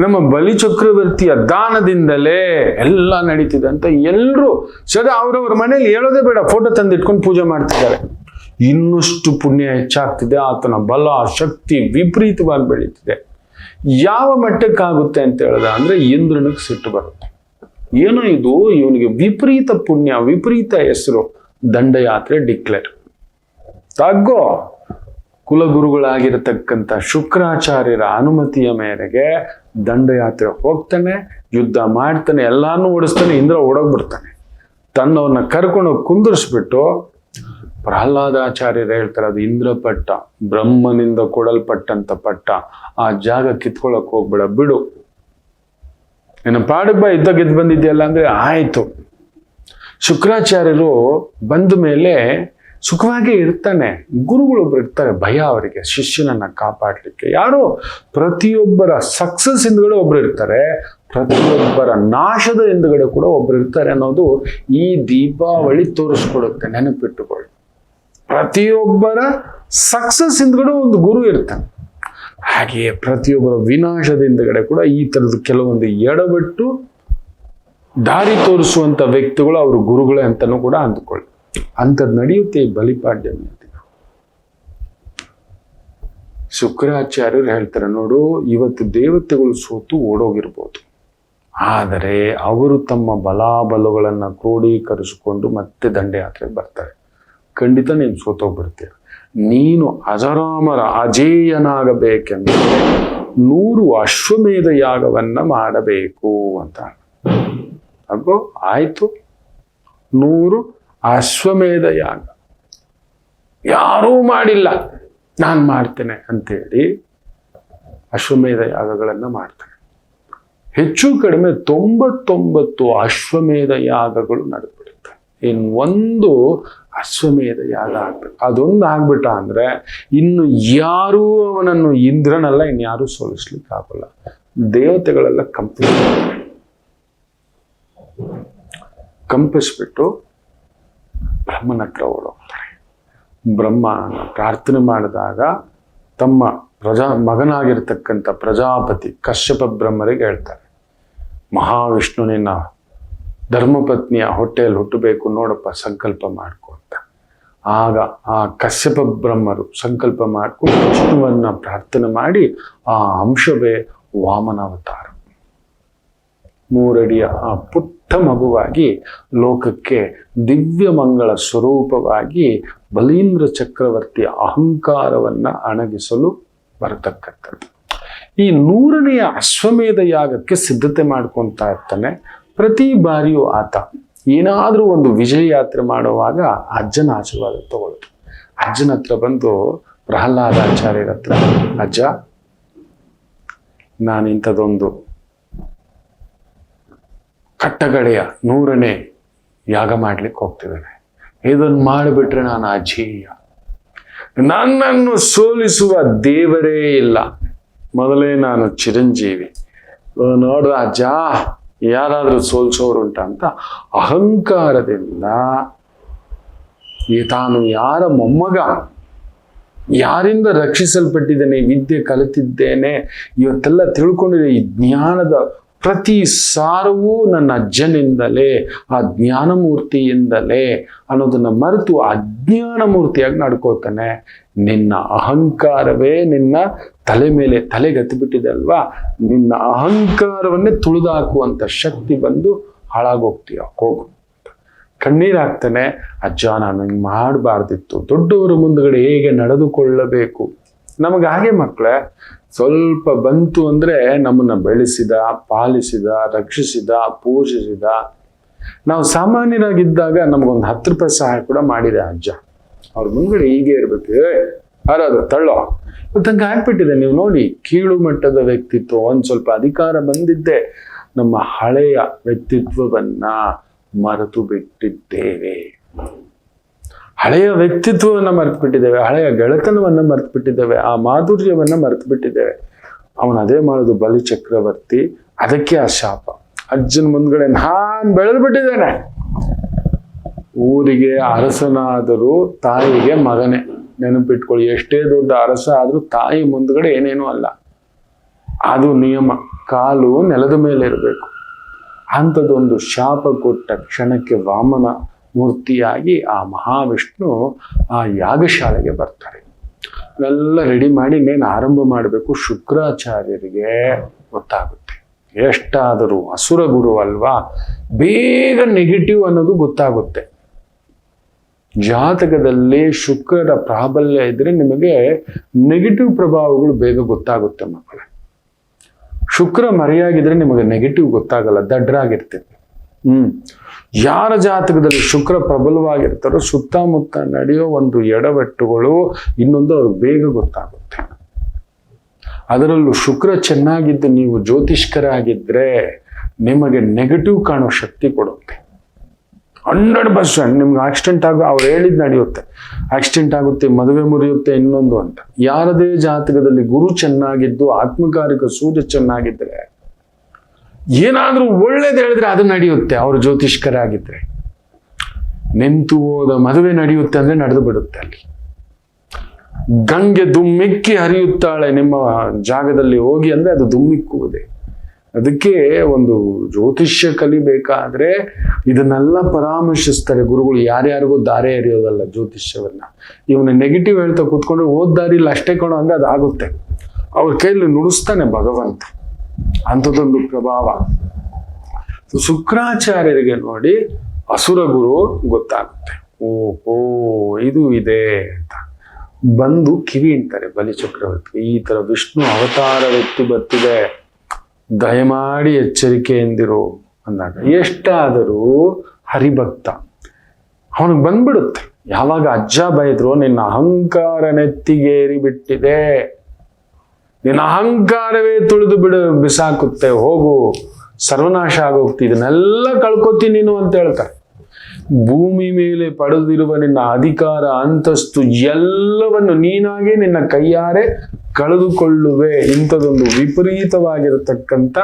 ನಮ್ಮ ಬಲಿಚಕ್ರವರ್ತಿಯ ದಾನದಿಂದಲೇ ಎಲ್ಲ ನಡೀತಿದೆ ಅಂತ ಎಲ್ಲರೂ ಸದಾ ಅವ್ರವ್ರ ಮನೇಲಿ ಹೇಳೋದೇ ಬೇಡ, ಫೋಟೋ ತಂದಿಟ್ಕೊಂಡು ಪೂಜೆ ಮಾಡ್ತಿದ್ದಾರೆ. ಇನ್ನಷ್ಟು ಪುಣ್ಯ ಹೆಚ್ಚಾಗ್ತಿದೆ, ಆತನ ಬಲ ಶಕ್ತಿ ವಿಪರೀತವಾಗಿ ಬೆಳೀತಿದೆ. ಯಾವ ಮಟ್ಟಕ್ಕಾಗುತ್ತೆ ಅಂತ ಹೇಳ್ದ ಅಂದ್ರೆ ಇಂದ್ರನಿಗೆ ಸಿಟ್ಟು ಬರುತ್ತೆ. ಏನೋ ಇದು, ಇವನಿಗೆ ವಿಪರೀತ ಪುಣ್ಯ, ವಿಪರೀತ ಹೆಸರು, ದಂಡಯಾತ್ರೆ ಡಿಕ್ಲೇರ್. ತಗ್ಗೋ. ಕುಲಗುರುಗಳಾಗಿರತಕ್ಕಂಥ ಶುಕ್ರಾಚಾರ್ಯರ ಅನುಮತಿಯ ಮೇರೆಗೆ ದಂಡಯಾತ್ರೆ ಹೋಗ್ತಾನೆ, ಯುದ್ಧ ಮಾಡ್ತಾನೆ, ಎಲ್ಲಾನು ಓಡಿಸ್ತಾನೆ. ಇಂದ್ರ ಓಡೋಗ್ಬಿಡ್ತಾನೆ. ತನ್ನವ್ರನ್ನ ಕರ್ಕೊಂಡೋಗಿ ಕುಂದಿರಿಸ್ಬಿಟ್ಟು ಪ್ರಹ್ಲಾದಾಚಾರ್ಯರು ಹೇಳ್ತಾರೆ, ಅದು ಇಂದ್ರ ಪಟ್ಟ, ಬ್ರಹ್ಮನಿಂದ ಕೊಡಲ್ಪಟ್ಟಂತ ಪಟ್ಟ. ಆ ಜಾಗ ಕಿತ್ಕೊಳ್ಳಕ್ ಹೋಗ್ಬೇಡ, ಬಿಡು. ನಿನ್ನ ಪಾಡಕ್ ಬಾ, ಯುದ್ಧ ಗೆದ್ದು ಬಂದಿದ್ಯಲ್ಲ ಅಂದ್ರೆ ಆಯ್ತು. ಶುಕ್ರಾಚಾರ್ಯರು ಬಂದ ಮೇಲೆ ಸುಖವಾಗಿ ಇರ್ತಾನೆ. ಗುರುಗಳೊಬ್ರು ಇರ್ತಾರೆ, ಭಯ ಅವರಿಗೆ ಶಿಷ್ಯನನ್ನ ಕಾಪಾಡ್ಲಿಕ್ಕೆ. ಯಾರೋ ಪ್ರತಿಯೊಬ್ಬರ ಸಕ್ಸಸ್ ಹಿಂದ್ಗಡೆ ಒಬ್ರು ಇರ್ತಾರೆ, ಪ್ರತಿಯೊಬ್ಬರ ನಾಶದ ಹಿಂದ್ಗಡೆ ಕೂಡ ಒಬ್ರು ಇರ್ತಾರೆ ಅನ್ನೋದು ಈ ದೀಪಾವಳಿ ತೋರಿಸ್ಕೊಡುತ್ತೆ. ನೆನಪಿಟ್ಟುಕೊಳ್ಳಿ, ಪ್ರತಿಯೊಬ್ಬರ ಸಕ್ಸಸ್ ಹಿಂದ್ಗಡೆ ಒಂದು ಗುರು ಇರ್ತಾನೆ. ಹಾಗೆಯೇ ಪ್ರತಿಯೊಬ್ಬರ ವಿನಾಶದ ಹಿಂದ್ಗಡೆ ಕೂಡ ಈ ತರದ ಕೆಲವೊಂದು ಎಡಬಿಟ್ಟು ದಾರಿ ತೋರಿಸುವಂತ ವ್ಯಕ್ತಿಗಳು ಅವರು ಗುರುಗಳೇ ಅಂತಾನೂ ಕೂಡ ಅಂದ್ಕೊಳ್ಳಿ. ಅಂಥದ್ದು ನಡೆಯುತ್ತೆ ಈ ಬಲಿಪಾಡ್ಯಮಿ ದಿನ. ಶುಕ್ರಾಚಾರ್ಯರು ಹೇಳ್ತಾರೆ, ನೋಡು, ಇವತ್ತು ದೇವತೆಗಳು ಸೋತು ಓಡೋಗಿರ್ಬೋದು, ಆದರೆ ಅವರು ತಮ್ಮ ಬಲಾಬಲಗಳನ್ನ ಕ್ರೋಢೀಕರಿಸಿಕೊಂಡು ಮತ್ತೆ ದಂಡಯಾತ್ರೆಗೆ ಬರ್ತಾರೆ. ಖಂಡಿತ ನೀನು ಸೋತೋಗ್ಬಿಡ್ತೀಯ. ನೀನು ಅಜರಾಮರ ಅಜೇಯನಾಗಬೇಕೆಂದರೆ 100 ಅಶ್ವಮೇಧ ಯಾಗವನ್ನ ಮಾಡಬೇಕು ಅಂತ. ಅಗೋ ಆಯ್ತು, 100 ಅಶ್ವಮೇಧ ಯಾಗ ಯಾರೂ ಮಾಡಿಲ್ಲ, ನಾನು ಮಾಡ್ತೇನೆ ಅಂತೇಳಿ ಅಶ್ವಮೇಧ ಯಾಗಗಳನ್ನ ಮಾಡ್ತಾನೆ. ಹೆಚ್ಚು ಕಡಿಮೆ 99 ಅಶ್ವಮೇಧ ಯಾಗಗಳು ನಡೆದ್ಬಿಡುತ್ತೆ. ಒಂದು ಅಶ್ವಮೇಧ ಯಾಗ ಆಗ್ಬೇಕು. ಅದೊಂದು ಆಗ್ಬಿಟ್ಟ ಅಂದ್ರೆ ಇನ್ನು ಯಾರೂ ಅವನನ್ನು ಇಂದ್ರನಲ್ಲ ಇನ್ಯಾರೂ ಸೋಲಿಸ್ಲಿಕ್ಕೆ ಆಗಲ್ಲ. ದೇವತೆಗಳೆಲ್ಲ ಕಂಪಿಸ್ಬಿಟ್ಟು ಬ್ರಹ್ಮನ ಹತ್ರ ಓಡೋಗ್ತಾರೆ. ಬ್ರಹ್ಮನ ಪ್ರಾರ್ಥನೆ ಮಾಡಿದಾಗ ತಮ್ಮ ಮಗನಾಗಿರ್ತಕ್ಕಂಥ ಪ್ರಜಾಪತಿ ಕಶ್ಯಪ ಬ್ರಹ್ಮರಿಗೆ ಹೇಳ್ತಾರೆ, ಮಹಾವಿಷ್ಣು ನಿನ್ನ ಧರ್ಮಪತ್ನಿಯ ಹೊಟ್ಟೆಯಲ್ಲಿ ಹುಟ್ಟಬೇಕು, ನೋಡಪ್ಪ ಸಂಕಲ್ಪ ಮಾಡ್ಕೊ ಅಂತ. ಆಗ ಆ ಕಶ್ಯಪ ಬ್ರಹ್ಮರು ಸಂಕಲ್ಪ ಮಾಡ್ಕೊಂಡು ವಿಷ್ಣುವನ್ನ ಪ್ರಾರ್ಥನೆ ಮಾಡಿ ಆ ಅಂಶವೇ ವಾಮನಾವತಾರ. 3 ಅಡಿಯ ಆ ಪುಟ್ಟ ಮಗುವಾಗಿ ಲೋಕಕ್ಕೆ ದಿವ್ಯ ಮಂಗಳ ಸ್ವರೂಪವಾಗಿ ಬಲೀಂದ್ರ ಚಕ್ರವರ್ತಿಯ ಅಹಂಕಾರವನ್ನ ಅಣಗಿಸಲು ಬರತಕ್ಕಂಥದ್ದು. ಈ 100ನೇ ಅಶ್ವಮೇಧ ಯಾಗಕ್ಕೆ ಸಿದ್ಧತೆ ಮಾಡ್ಕೊತಾ ಇರ್ತಾನೆ. ಪ್ರತಿ ಬಾರಿಯೂ ಆತ ಏನಾದ್ರೂ ಒಂದು ವಿಜಯ ಯಾತ್ರೆ ಮಾಡುವಾಗ ಅಜ್ಜನ ಆಶೀರ್ವಾದ ತಗೊಳ್ಳೋದು. ಅಜ್ಜನ ಹತ್ರ ಬಂದು ಪ್ರಹ್ಲಾದಾಚಾರ್ಯರ ಹತ್ರ, ಅಜ್ಜ, ನಾನು ಇಂಥದ್ದೊಂದು ಕಟ್ಟಗಡೆಯ 100ನೇ ಯಾಗ ಮಾಡ್ಲಿಕ್ಕೆ ಹೋಗ್ತಿದ್ದೇನೆ. ಇದನ್ನು ಮಾಡಿಬಿಟ್ರೆ ನಾನು ಅಜೇಯ, ನನ್ನನ್ನು ಸೋಲಿಸುವ ದೇವರೇ ಇಲ್ಲ, ಮೊದಲೇ ನಾನು ಚಿರಂಜೀವಿ. ನೋಡ್ರ ಅಜ್ಜ, ಯಾರಾದ್ರೂ ಸೋಲ್ಸೋರುಂಟ ಅಂತ ಅಹಂಕಾರದಿಂದ ತಾನು ಯಾರ ಮೊಮ್ಮಗ, ಯಾರಿಂದ ರಕ್ಷಿಸಲ್ಪಟ್ಟಿದ್ದೇನೆ, ವಿದ್ಯೆ ಕಲಿತಿದ್ದೇನೆ, ಇವತ್ತೆಲ್ಲ ತಿಳ್ಕೊಂಡಿದೆ, ಈ ಜ್ಞಾನದ ಪ್ರತಿ ಸಾರವೂ ನನ್ನ ಅಜ್ಜನಿಂದಲೇ, ಆ ಜ್ಞಾನಮೂರ್ತಿಯಿಂದಲೇ ಅನ್ನೋದನ್ನ ಮರೆತು ಅಜ್ಞಾನ ಮೂರ್ತಿಯಾಗಿ ನಡ್ಕೋತಾನೆ. ನಿನ್ನ ಅಹಂಕಾರವೇ ನಿನ್ನ ತಲೆ ಮೇಲೆ ತಲೆಗತ್ತಿಬಿಟ್ಟಿದೆ ಅಲ್ವಾ, ನಿನ್ನ ಅಹಂಕಾರವನ್ನೇ ತುಳಿದಾಕುವಂತ ಶಕ್ತಿ ಬಂದು ಹಾಳಾಗೋಗ್ತೀಯ, ಹೋಗು. ಕಣ್ಣೀರ್ ಹಾಕ್ತಾನೆ. ಅಜ್ಜ, ನಾನು ಹಿಂಗೆ ಮಾಡಬಾರ್ದಿತ್ತು, ದೊಡ್ಡವರ ಮುಂದುಗಡೆ ಹೇಗೆ ನಡೆದುಕೊಳ್ಳಬೇಕು. ನಮಗೆ ಹಾಗೆ ಮಕ್ಕಳೇ, ಸ್ವಲ್ಪ ಬಂತು ಅಂದ್ರೆ ನಮ್ಮನ್ನ ಬೆಳೆಸಿದ, ಪಾಲಿಸಿದ, ರಕ್ಷಿಸಿದ, ಪೂಜಿಸಿದ. ನಾವು ಸಾಮಾನ್ಯರಾಗಿದ್ದಾಗ ನಮಗೊಂದು 10 ರೂಪಾಯಿ ಸಹಾಯ ಕೂಡ ಮಾಡಿದೆ ಅಜ್ಜ. ಅವ್ರ ಮುಂದ್ಗಡೆ ಹೀಗೆ ಇರ್ಬೇಕು, ಯಾರಾದ್ರು ತಳ್ಳೋ ಇವತ್ತಂಗೆ ಆಗ್ಬಿಟ್ಟಿದೆ. ನೀವು ನೋಡಿ, ಕೀಳು ಮಟ್ಟದ ವ್ಯಕ್ತಿತ್ವ, ಒಂದ್ ಸ್ವಲ್ಪ ಅಧಿಕಾರ ಬಂದಿದ್ದೆ ನಮ್ಮ ಹಳೆಯ ವ್ಯಕ್ತಿತ್ವವನ್ನ ಮರೆತು ಬಿಟ್ಟಿದ್ದೇವೆ. ಹಳೆಯ ವ್ಯಕ್ತಿತ್ವವನ್ನ ಮರೆತು ಬಿಟ್ಟಿದ್ದೇವೆ, ಹಳೆಯ ಗೆಳೆತನವನ್ನ ಮರೆತು ಬಿಟ್ಟಿದ್ದೇವೆ, ಆ ಮಾಧುರ್ಯವನ್ನ ಮರೆತು ಬಿಟ್ಟಿದ್ದೇವೆ. ಅವನು ಅದೇ ಮಾಡೋದು ಬಲಿ ಚಕ್ರವರ್ತಿ. ಅದಕ್ಕೆ ಆ ಶಾಪ. ಅಜ್ಜನ ಮುಂದ್ಗಡೆ ನಾನ್ ಬೆಳೆದು ಬಿಟ್ಟಿದ್ದೇನೆ. ಊರಿಗೆ ಅರಸನಾದರೂ ತಾಯಿಗೆ ಮಗನೇ. ನೆನಪಿಟ್ಕೊಳ್ಳಿ, ಎಷ್ಟೇ ದೊಡ್ಡ ಅರಸ ಆದ್ರೂ ತಾಯಿ ಮುಂದ್ಗಡೆ ಏನೇನೂ ಅಲ್ಲ, ಅದು ನಿಯಮ. ಕಾಲು ನೆಲದ ಮೇಲೆ ಇರಬೇಕು. ಅಂಥದ್ದೊಂದು ಶಾಪ ಕೊಟ್ಟ ಕ್ಷಣಕ್ಕೆ ವಾಮನ ಮೂರ್ತಿಯಾಗಿ ಆ ಮಹಾವಿಷ್ಣು ಆ ಯಾಗಶಾಲೆಗೆ ಬರ್ತಾರೆ. ಎಲ್ಲ ರೆಡಿ ಮಾಡಿ ಇನ್ನೇನು ಆರಂಭ ಮಾಡಬೇಕು. ಶುಕ್ರಾಚಾರ್ಯರಿಗೆ ಗೊತ್ತಾಗುತ್ತೆ, ಎಷ್ಟಾದರೂ ಅಸುರ ಗುರು ಅಲ್ವಾ, ಬೇಗ ನೆಗೆಟಿವ್ ಅನ್ನೋದು ಗೊತ್ತಾಗುತ್ತೆ. ಜಾತಕದಲ್ಲಿ ಶುಕ್ರರ ಪ್ರಾಬಲ್ಯ ಇದ್ರೆ ನಿಮಗೆ ನೆಗೆಟಿವ್ ಪ್ರಭಾವಗಳು ಬೇಗ ಗೊತ್ತಾಗುತ್ತೆ ಮಕ್ಕಳೇ. ಶುಕ್ರ ಮರೆಯಾಗಿದ್ರೆ ನಿಮಗೆ ನೆಗೆಟಿವ್ ಗೊತ್ತಾಗಲ್ಲ, ದಡ್ಡರಾಗಿರ್ತೀವಿ. ಯಾರ ಜಾತಕದಲ್ಲಿ ಶುಕ್ರ ಪ್ರಬಲವಾಗಿರ್ತಾರೋ ಸುತ್ತಮುತ್ತ ನಡೆಯೋ ಒಂದು ಎಡವಟ್ಟುಗಳು ಇನ್ನೊಂದು ಅವ್ರಿಗೆ ಬೇಗ ಗೊತ್ತಾಗುತ್ತೆ. ಅದರಲ್ಲೂ ಶುಕ್ರ ಚೆನ್ನಾಗಿದ್ದು ನೀವು ಜ್ಯೋತಿಷ್ಕರಾಗಿದ್ರೆ ನಿಮಗೆ ನೆಗೆಟಿವ್ ಕಾಣೋ ಶಕ್ತಿ ಕೊಡುತ್ತೆ. 100% ನಿಮ್ಗೆ ಆಕ್ಸಿಡೆಂಟ್ ಅವ್ರು ಹೇಳಿದ್ ನಡೆಯುತ್ತೆ, ಆಕ್ಸಿಡೆಂಟ್ ಆಗುತ್ತೆ, ಮದುವೆ ಮುರಿಯುತ್ತೆ, ಇನ್ನೊಂದು ಅಂತ. ಯಾರದೇ ಜಾತಕದಲ್ಲಿ ಗುರು ಚೆನ್ನಾಗಿದ್ದು ಆತ್ಮಕಾರಿಕ ಸೂರ್ಯ ಚೆನ್ನಾಗಿದ್ರೆ ಏನಾದ್ರೂ ಒಳ್ಳೇದು ಹೇಳಿದ್ರೆ ಅದು ನಡೆಯುತ್ತೆ. ಅವ್ರು ಜ್ಯೋತಿಷ್ಕರಾಗಿದ್ರೆ ನಿಂತು ಹೋದ ಮದುವೆ ನಡೆಯುತ್ತೆ ಅಂದ್ರೆ ನಡೆದು ಬಿಡುತ್ತೆ. ಅಲ್ಲಿ ಗಂಗೆ ದುಮ್ಮಿಕ್ಕಿ ಹರಿಯುತ್ತಾಳೆ ನಿಮ್ಮ ಜಾಗದಲ್ಲಿ ಹೋಗಿ ಅಂದ್ರೆ ಅದು ದುಮ್ಮಿಕ್ಕುವುದೇ. ಅದಕ್ಕೆ ಒಂದು ಜ್ಯೋತಿಷ್ಯ ಕಲಿಬೇಕಾದ್ರೆ ಇದನ್ನೆಲ್ಲ ಪರಾಮರ್ಶಿಸ್ತಾರೆ ಗುರುಗಳು. ಯಾರ್ಯಾರಿಗೂ ದಾರಿ ಎರೆಯೋದಲ್ಲ ಜ್ಯೋತಿಷ್ಯವನ್ನ. ಇವನ ನೆಗೆಟಿವ್ ಹೇಳ್ತಾ ಕೂತ್ಕೊಂಡ್ರೆ ಓದ್ ದಾರಿಲಿ ಅಷ್ಟೇ ಕೊಡೋ ಹಂಗ ಅದಾಗುತ್ತೆ. ಅವ್ರ ಕೈಯಲ್ಲಿ ನುಡಿಸ್ತಾನೆ ಭಗವಂತ. ಅಂಥದ್ದೊಂದು ಪ್ರಭಾವ. ಶುಕ್ರಾಚಾರ್ಯರಿಗೆ ನೋಡಿ ಅಸುರ ಗುರು ಗೊತ್ತಾಗುತ್ತೆ. ಓಹೋ ಇದು ಇದೆ ಅಂತ ಬಂದು ಕಿವಿ ಅಂತಾರೆ ಬಲಿಚಕ್ರವರ್ತಿ. ಈ ತರ ವಿಷ್ಣು ಅವತಾರ ವ್ಯಕ್ತಿ ಬರ್ತಿದೆ, ದಯಮಾಡಿ ಎಚ್ಚರಿಕೆಯಿಂದಿರು ಅಂದಾಗ ಎಷ್ಟಾದರೂ ಹರಿಭಕ್ತ ಅವನಿಗೆ ಬಂದ್ಬಿಡುತ್ತೆ. ಯಾವಾಗ ಅಜ್ಜ ಬೈದ್ರು ನಿನ್ನ ಅಹಂಕಾರ ನೆತ್ತಿಗೇರಿ ಬಿಟ್ಟಿದೆ, ನಿನ್ನ ಅಹಂಕಾರವೇ ತುಳಿದು ಬಿಸಾಕುತ್ತೆ, ಹೋಗು ಸರ್ವನಾಶ ಆಗೋಗ್ತಿ, ಇದನ್ನೆಲ್ಲ ಕಳ್ಕೊತೀನಿ ನೀನು ಅಂತ ಹೇಳ್ತಾರೆ. ಭೂಮಿ ಮೇಲೆ ಪಡೆದಿರುವ ನಿನ್ನ ಅಧಿಕಾರ ಅಂತಸ್ತು ಎಲ್ಲವನ್ನು ನೀನಾಗೆ ನಿನ್ನ ಕೈಯಾರೆ ಕಳೆದುಕೊಳ್ಳುವೆ. ಇಂಥದೊಂದು ವಿಪರೀತವಾಗಿರತಕ್ಕಂಥ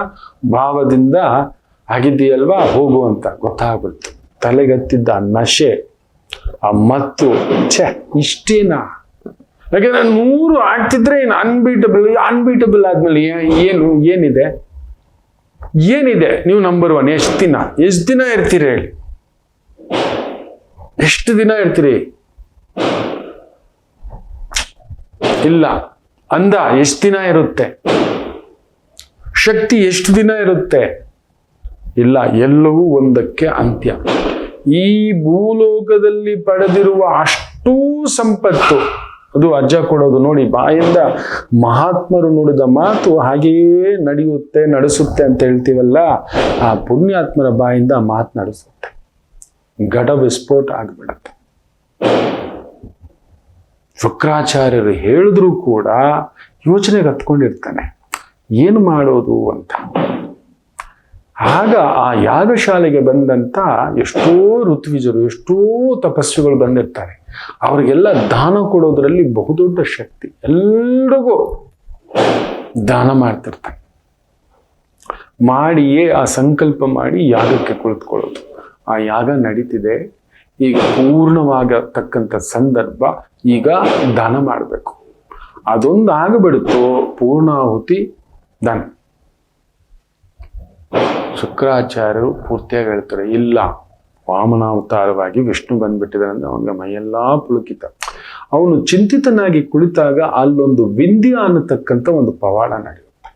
ಭಾವದಿಂದ ಆಗಿದೆಯಲ್ವಾ, ಹೋಗು ಅಂತ ಗೊತ್ತಾಗ್ಬಿಡ್ತು. ತಲೆಗತ್ತಿದ್ದ ನಶೆ, ಆ ಮತ್ತು ಇಷ್ಟೇನಾ? ಯಾಕೆಂದ್ರೆ 100 ಆಗ್ತಿದ್ರೆ ಏನು ಅನ್ಬೀಟಬಲ್ ಆದ್ಮೇಲೆ ಏನಿದೆ? ನೀವು ನಂಬರ್ 1 ಎಷ್ಟು ದಿನ ಇರ್ತೀರಿ ಹೇಳಿ? ಎಷ್ಟು ದಿನ ಇರ್ತೀರಿ? ಇಲ್ಲ ಅಂದ ಎಷ್ಟು ದಿನ ಇರುತ್ತೆ? ಶಕ್ತಿ ಎಷ್ಟು ದಿನ ಇರುತ್ತೆ? ಇಲ್ಲ, ಎಲ್ಲವೂ ಒಂದಕ್ಕೆ ಅಂತ್ಯ. ಈ ಭೂಲೋಕದಲ್ಲಿ ಪಡೆದಿರುವ ಅಷ್ಟೂ ಸಂಪತ್ತು ಅದು ಅಜ್ಜ ಕೊಡೋದು ನೋಡಿ. ಬಾಯಿಂದ ಮಹಾತ್ಮರು ನುಡಿದ ಮಾತು ಹಾಗೆಯೇ ನಡೆಯುತ್ತೆ, ನಡೆಸುತ್ತೆ ಅಂತ ಹೇಳ್ತೀವಲ್ಲ, ಆ ಪುಣ್ಯಾತ್ಮರ ಬಾಯಿಂದ ಮಾತು ನಡೆಸುತ್ತೆ, ಘಟ ವಿಸ್ಫೋಟ ಆಗ್ಬಿಡತ್ತೆ. ಶುಕ್ರಾಚಾರ್ಯರು ಹೇಳಿದ್ರು ಕೂಡ ಯೋಚನೆಗೆ ಹತ್ಕೊಂಡಿರ್ತಾನೆ, ಏನು ಮಾಡೋದು ಅಂತ. ಆಗ ಆ ಯಾಗಶಾಲೆಗೆ ಬಂದಂತ ಎಷ್ಟೋ ಋತ್ವಿಜರು, ಎಷ್ಟೋ ತಪಸ್ವಿಗಳು ಬಂದಿರ್ತಾರೆ. ಅವರಿಗೆಲ್ಲ ದಾನ ಕೊಡೋದ್ರಲ್ಲಿ ಬಹುದೊಡ್ಡ ಶಕ್ತಿ. ಎಲ್ರಿಗೂ ದಾನ ಮಾಡ್ತಿರ್ತಾನೆ. ಮಾಡಿಯೇ ಆ ಸಂಕಲ್ಪ ಮಾಡಿ ಯಾಗಕ್ಕೆ ಕುಳಿತುಕೊಳ್ಳೋದು. ಆ ಯಾಗ ನಡೀತಿದೆ, ಈಗ ಪೂರ್ಣವಾಗತಕ್ಕಂಥ ಸಂದರ್ಭ. ಈಗ ದಾನ ಮಾಡಬೇಕು. ಅದೊಂದು ಆಗಬಿಡುತ್ತೋ ಪೂರ್ಣಾಹುತಿ ದಾನ. ಶುಕ್ರಾಚಾರ್ಯರು ಪೂರ್ತಿಯಾಗಿ ಹೇಳ್ತಾರೆ, ಇಲ್ಲ, ವಾಮನಾವತಾರವಾಗಿ ವಿಷ್ಣು ಬಂದ್ಬಿಟ್ಟಿದ್ದಾನೆ ಅಂದ್ರೆ ಅವನಿಗೆ ಮೈಯೆಲ್ಲಾ ಪುಳುಕಿತ. ಅವನು ಚಿಂತಿತನಾಗಿ ಕುಳಿತಾಗ ಅಲ್ಲೊಂದು ವಿಂಧ್ಯ ಅನ್ನತಕ್ಕಂಥ ಒಂದು ಪವಾಡ ನಡೆಯುತ್ತೆ.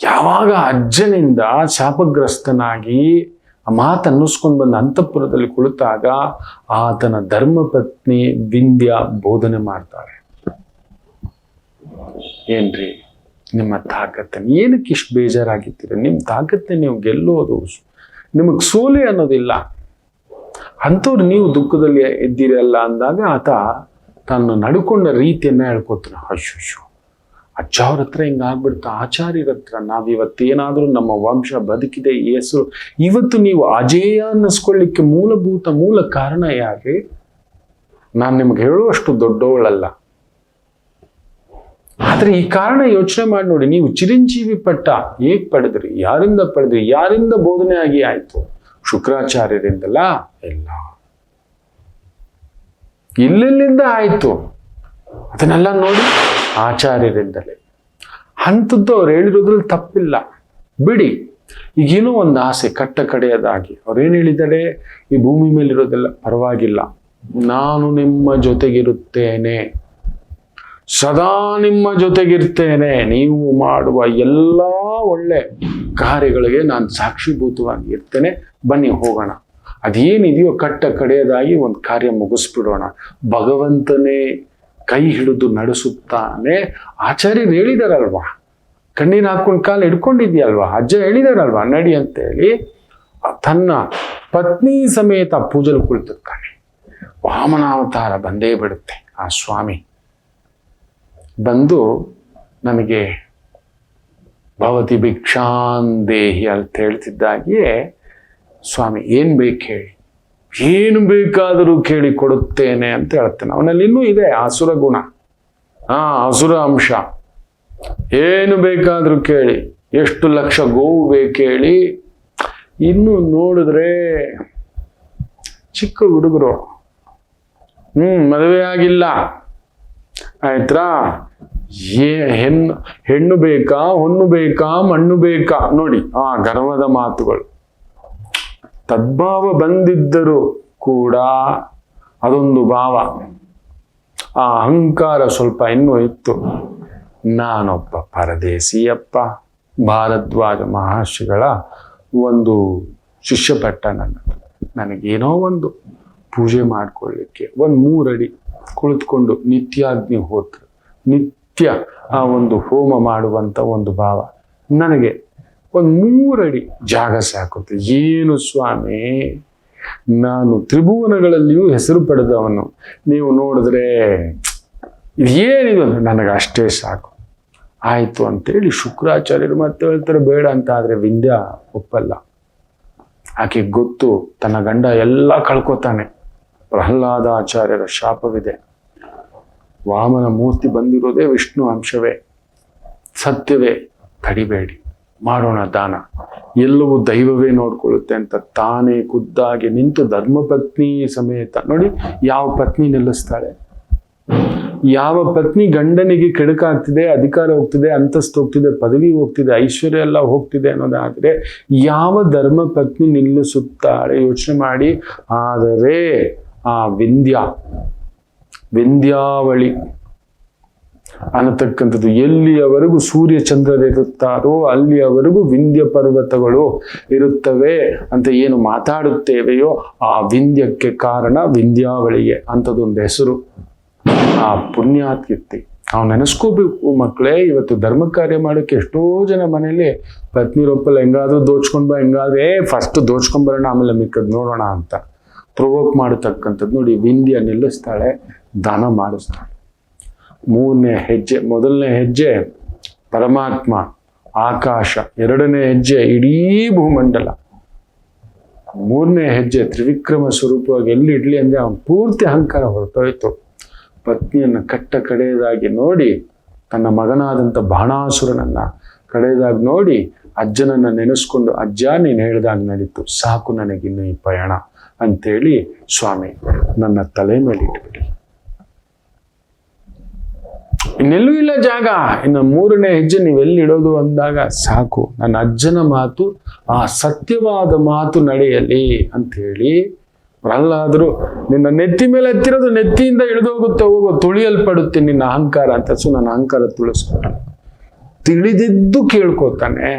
ಯಾವಾಗ ಅಜ್ಜನಿಂದ ಶಾಪಗ್ರಸ್ತನಾಗಿ ಆ ಮಾತು ಅನ್ನಿಸ್ಕೊಂಡು ಬಂದ ಅಂತಃಪುರದಲ್ಲಿ ಕುಳಿತಾಗ ಆತನ ಧರ್ಮಪತ್ನಿ ವಿಂಧ್ಯ ಬೋಧನೆ ಮಾಡ್ತಾರೆ. ಏನ್ರಿ ನಿಮ್ಮ ತಾಕತ್ತನ್ನು ಏನಕ್ಕೆ ಇಷ್ಟು ಬೇಜಾರಾಗಿದ್ದೀರ? ನಿಮ್ಮ ತಾಕತ್ತನ್ನ ನೀವು ಗೆಲ್ಲೋದು, ನಿಮಗೆ ಸೋಲೆ ಅನ್ನೋದಿಲ್ಲ. ಅಂಥವ್ರು ನೀವು ದುಃಖದಲ್ಲಿ ಇದ್ದೀರಲ್ಲ ಅಂದಾಗ ಆತ ತಾನು ನಡ್ಕೊಂಡ ರೀತಿಯನ್ನ ಹೇಳ್ಕೊತಾನೆ. ಅಶ್ಶು, ಅಜ್ಜ ಅವ್ರ ಹತ್ರ ಹಿಂಗಾಗ್ಬಿಡ್ತು, ಆಚಾರ್ಯರ ಹತ್ರ ನಾವಿವತ್ತೇನಾದ್ರೂ ನಮ್ಮ ವಂಶ ಬದುಕಿದೆ, ಈ ಹೆಸರು ಇವತ್ತು ನೀವು ಅಜೇಯ ಅನ್ನಿಸ್ಕೊಳ್ಳಿಕ್ಕೆ ಮೂಲ ಕಾರಣ ಯಾಕೆ? ನಾನು ನಿಮ್ಗೆ ಹೇಳುವಷ್ಟು ದೊಡ್ಡವಳಲ್ಲ, ಆದ್ರೆ ಈ ಕಾರಣ ಯೋಚನೆ ಮಾಡಿ ನೋಡಿ. ನೀವು ಚಿರಂಜೀವಿ ಪಟ್ಟ ಹೇಗ್ ಪಡೆದ್ರಿ? ಯಾರಿಂದ ಪಡೆದ್ರಿ? ಯಾರಿಂದ ಬೋಧನೆ ಆಗಿ ಆಯ್ತು? ಶುಕ್ರಾಚಾರ್ಯರಿಂದಲ್ಲ, ಎಲ್ಲ ಇಲ್ಲೆಲ್ಲಿಂದ ಆಯ್ತು? ಅದನ್ನೆಲ್ಲ ನೋಡಿ ಆಚಾರ್ಯರಿಂದಲೇ. ಅಂಥದ್ದು ಅವ್ರು ಹೇಳಿರೋದ್ರಲ್ಲಿ ತಪ್ಪಿಲ್ಲ, ಬಿಡಿ. ಈಗೇನೋ ಒಂದು ಆಸೆ ಕಟ್ಟ ಕಡೆಯದಾಗಿ ಅವ್ರೇನು ಹೇಳಿದ್ದಾರೆ, ಈ ಭೂಮಿ ಮೇಲಿರೋದೆಲ್ಲ ಪರವಾಗಿಲ್ಲ, ನಾನು ನಿಮ್ಮ ಜೊತೆಗಿರುತ್ತೇನೆ, ಸದಾ ನಿಮ್ಮ ಜೊತೆಗಿರ್ತೇನೆ, ನೀವು ಮಾಡುವ ಎಲ್ಲ ಒಳ್ಳೆ ಕಾರ್ಯಗಳಿಗೆ ನಾನು ಸಾಕ್ಷೀಭೂತವಾಗಿ ಇರ್ತೇನೆ, ಬನ್ನಿ ಹೋಗೋಣ. ಅದೇನಿದೆಯೋ ಕಟ್ಟ ಕಡೆಯದಾಗಿ ಒಂದು ಕಾರ್ಯ ಮುಗಿಸ್ಬಿಡೋಣ. ಭಗವಂತನೇ ಕೈ ಹಿಡಿದು ನಡೆಸುತ್ತಾನೆ. ಆಚಾರ್ಯರು ಹೇಳಿದಾರಲ್ವಾ, ಕಣ್ಣೀರು ಹಾಕೊಂಡು ಕಾಲು ಹಿಡ್ಕೊಂಡಿದ್ಯಲ್ವಾ, ಅಜ್ಜ ಹೇಳಿದಾರಲ್ವಾ ನಡಿ ಅಂತೇಳಿ. ತನ್ನ ಪತ್ನಿ ಸಮೇತ ಪೂಜೆಲು ಕುಳಿತಿರ್ತಾನೆ. ವಾಮನಾವತಾರ ಬಂದೇ ಬಿಡುತ್ತೆ. ಆ ಸ್ವಾಮಿ ಬಂದು ನನಗೆ ಭವತಿ ಭಿಕ್ಷಾಂದೇಹಿ ಅಂತ ಹೇಳ್ತಿದ್ದಾಗಿಯೇ ಸ್ವಾಮಿ ಏನು ಬೇಕು ಹೇಳಿ, ಏನು ಬೇಕಾದರೂ ಕೇಳಿ ಕೊಡುತ್ತೇನೆ ಅಂತ ಹೇಳ್ತಾನೆ. ಅವನಲ್ಲಿ ಇನ್ನೂ ಇದೆ ಆಸುರ ಗುಣ, ಆಸುರ ಅಂಶ. ಏನು ಬೇಕಾದರೂ ಕೇಳಿ, ಎಷ್ಟು ಲಕ್ಷ ಗೋವು ಬೇಕೇಳಿ. ಇನ್ನು ನೋಡಿದ್ರೆ ಚಿಕ್ಕ ಹುಡುಗರು, ಮದುವೆ ಆಗಿಲ್ಲ ಆಯ್ತಾ, ಹೆಣ್ಣು ಬೇಕಾ, ಹೊನ್ನು ಬೇಕಾ, ಮಣ್ಣು ಬೇಕಾ, ನೋಡಿ ಆ ಗರ್ವದ ಮಾತುಗಳು. ತದ್ಭಾವ ಬಂದಿದ್ದರೂ ಕೂಡ ಅದೊಂದು ಭಾವ, ಆ ಅಹಂಕಾರ ಸ್ವಲ್ಪ ಇನ್ನೂ ಇತ್ತು. ನಾನೊಬ್ಬ ಪರದೇಶಿಯಪ್ಪ. ಭಾರದ್ವಾಜ ಮಹರ್ಷಿಗಳ ಒಂದು ಶಿಷ್ಯಪಟ್ಟ ನನಗೇನೋ ಒಂದು ಪೂಜೆ ಮಾಡ್ಕೊಳ್ಳಿಕ್ಕೆ ಒಂದು 3 ಅಡಿ ಕುಳಿತುಕೊಂಡು ನಿತ್ಯಾಗ್ನಿ ಹೋತ್ರ, ನಿತ್ಯ ಆ ಒಂದು ಹೋಮ ಮಾಡುವಂಥ ಒಂದು ಭಾವ. ನನಗೆ ಒಂದು 3 ಅಡಿ ಜಾಗ ಸಾಕುತ್ತೆ. ಏನು ಸ್ವಾಮಿ, ನಾನು ತ್ರಿಭುವನಗಳಲ್ಲಿಯೂ ಹೆಸರು ಪಡೆದವನು. ನೀವು ನೋಡಿದ್ರೆ ಏನಿದು ನನಗೆ ಅಷ್ಟೇ ಸಾಕು ಆಯಿತು ಅಂತೇಳಿ ಶುಕ್ರಾಚಾರ್ಯರು ಮತ್ತೆ ಹೇಳ್ತಾರೆ ಬೇಡ ಅಂತ. ಆದರೆ ವಿಂಧ್ಯ ಒಪ್ಪಲ್ಲ. ಆಕೆ ಗೊತ್ತು ತನ್ನ ಗಂಡ ಎಲ್ಲ ಕಳ್ಕೊತಾನೆ. ಪ್ರಹ್ಲಾದಾಚಾರ್ಯರ ಶಾಪವಿದೆ. ವಾಮನ ಮೂರ್ತಿ ಬಂದಿರೋದೇ ವಿಷ್ಣು ಅಂಶವೇ, ಸತ್ಯವೇ. ತಡಿಬೇಡಿ, ಮಾಡೋಣ ದಾನ, ಎಲ್ಲವೂ ದೈವವೇ ನೋಡ್ಕೊಳ್ಳುತ್ತೆ ಅಂತ ತಾನೇ ಖುದ್ದಾಗಿ ನಿಂತು ಧರ್ಮಪತ್ನಿ ಸಮೇತ. ನೋಡಿ ಯಾವ ಪತ್ನಿ ನಿಲ್ಲಿಸ್ತಾಳೆ, ಯಾವ ಪತ್ನಿ ಗಂಡನಿಗೆ ಕೆಡುಕಾಗ್ತಿದೆ, ಅಧಿಕಾರ ಹೋಗ್ತಿದೆ, ಅಂತಸ್ತು ಹೋಗ್ತಿದೆ, ಪದವಿ ಹೋಗ್ತಿದೆ, ಐಶ್ವರ್ಯ ಎಲ್ಲ ಹೋಗ್ತಿದೆ ಅನ್ನೋದಾದ್ರೆ ಯಾವ ಧರ್ಮ ಪತ್ನಿ ನಿಲ್ಲಿಸುತ್ತಾಳೆ ಯೋಚನೆ ಮಾಡಿ. ಆದರೆ ಆ ವಿಂಧ್ಯಾವಳಿ ಅನ್ನತಕ್ಕಂಥದ್ದು ಎಲ್ಲಿಯವರೆಗೂ ಸೂರ್ಯ ಚಂದ್ರರಿರುತ್ತಾರೋ ಅಲ್ಲಿಯವರೆಗೂ ವಿಂಧ್ಯ ಪರ್ವತಗಳು ಇರುತ್ತವೆ ಅಂತ ಏನು ಮಾತಾಡುತ್ತೇವೆಯೋ ಆ ವಿಂಧ್ಯಕ್ಕೆ ಕಾರಣ ವಿಂಧ್ಯಾವಳಿಗೆ ಅಂಥದ್ದೊಂದು ಹೆಸರು. ಆ ಪುಣ್ಯಾತ್ಕೀರ್ತಿ ನಾವು ನೆನೆಸ್ಕೋಬೇಕು ಮಕ್ಕಳೇ. ಇವತ್ತು ಧರ್ಮ ಕಾರ್ಯ ಮಾಡೋಕ್ಕೆ ಎಷ್ಟೋ ಜನ ಮನೇಲಿ ಪತ್ನಿರೊಪ್ಪಲ್ಲ, ಹೆಂಗಾದ್ರೂ ದೋಚ್ಕೊಂಡ್ ಬಾ, ಹೆಂಗಾದ್ರೆ ಫಸ್ಟ್ ದೋಚ್ಕೊಂಡ್ಬರೋಣ ಆಮೇಲೆ ಮಿಕ್ಕದ್ ನೋಡೋಣ ಅಂತ ಪ್ರೊವೋಕ್ ಮಾಡತಕ್ಕಂಥದ್ದು. ನೋಡಿ ವಿಂಧ್ಯ ನಿಲ್ಲಿಸ್ತಾಳೆ, ದಾನ ಮಾಡಿಸ್ತಾಳೆ. 3ನೇ ಹೆಜ್ಜೆ, ಮೊದಲನೇ ಹೆಜ್ಜೆ ಪರಮಾತ್ಮ ಆಕಾಶ, 2ನೇ ಹೆಜ್ಜೆ ಇಡೀ ಭೂಮಂಡಲ, 3ನೇ ಹೆಜ್ಜೆ ತ್ರಿವಿಕ್ರಮ ಸ್ವರೂಪವಾಗಿ ಎಲ್ಲಿ ಇಡ್ಲಿ ಅಂದ್ರೆ ಅವನ ಪೂರ್ತಿ ಅಹಂಕಾರ ಹೊರಟೋಯ್ತು. ಪತ್ನಿಯನ್ನು ಕಟ್ಟ ಕಡೆಯದಾಗಿ ನೋಡಿ, ತನ್ನ ಮಗನಾದಂಥ ಬಾಣಾಸುರನನ್ನ ಕಡೆಯದಾಗಿ ನೋಡಿ ಅಜ್ಜನನ್ನ ನೆನೆಸ್ಕೊಂಡು, ಅಜ್ಜ ನೀನು ಹೇಳ್ದಾಗ ನಡೀತು, ಸಾಕು ನನಗಿನ್ನು ಈ ಪಯಣ ಅಂತೇಳಿ ಸ್ವಾಮಿ ನನ್ನ ತಲೆ ಮೇಲೆ ಇಟ್ಬಿಡಿ, ಇನ್ನೆಲ್ಲೂ ಇಲ್ಲ ಜಾಗ, ಇನ್ನು 3ನೇ ಹೆಜ್ಜೆ ನೀವೆಲ್ಲಿಡೋದು ಅಂದಾಗ ಸಾಕು, ನನ್ನ ಅಜ್ಜನ ಮಾತು ಆ ಸತ್ಯವಾದ ಮಾತು ನಡೆಯಲಿ ಅಂಥೇಳಿ. ಪ್ರಹ್ಲಾದರು ನಿನ್ನ ನೆತ್ತಿ ಮೇಲೆ ಹತ್ತಿರೋದು ನೆತ್ತಿಯಿಂದ ಇಳಿದೋಗುತ್ತೆ, ಹೋಗೋ ತುಳಿಯಲ್ಪಡುತ್ತೆ ನಿನ್ನ ಅಹಂಕಾರ ಅಂತ. ಸೊ ನನ್ನ ಅಹಂಕಾರ ತುಳಿಸ್ಬಿಟ್ಟು ತಿಳಿದಿದ್ದು ಕೇಳ್ಕೊತಾನೆ.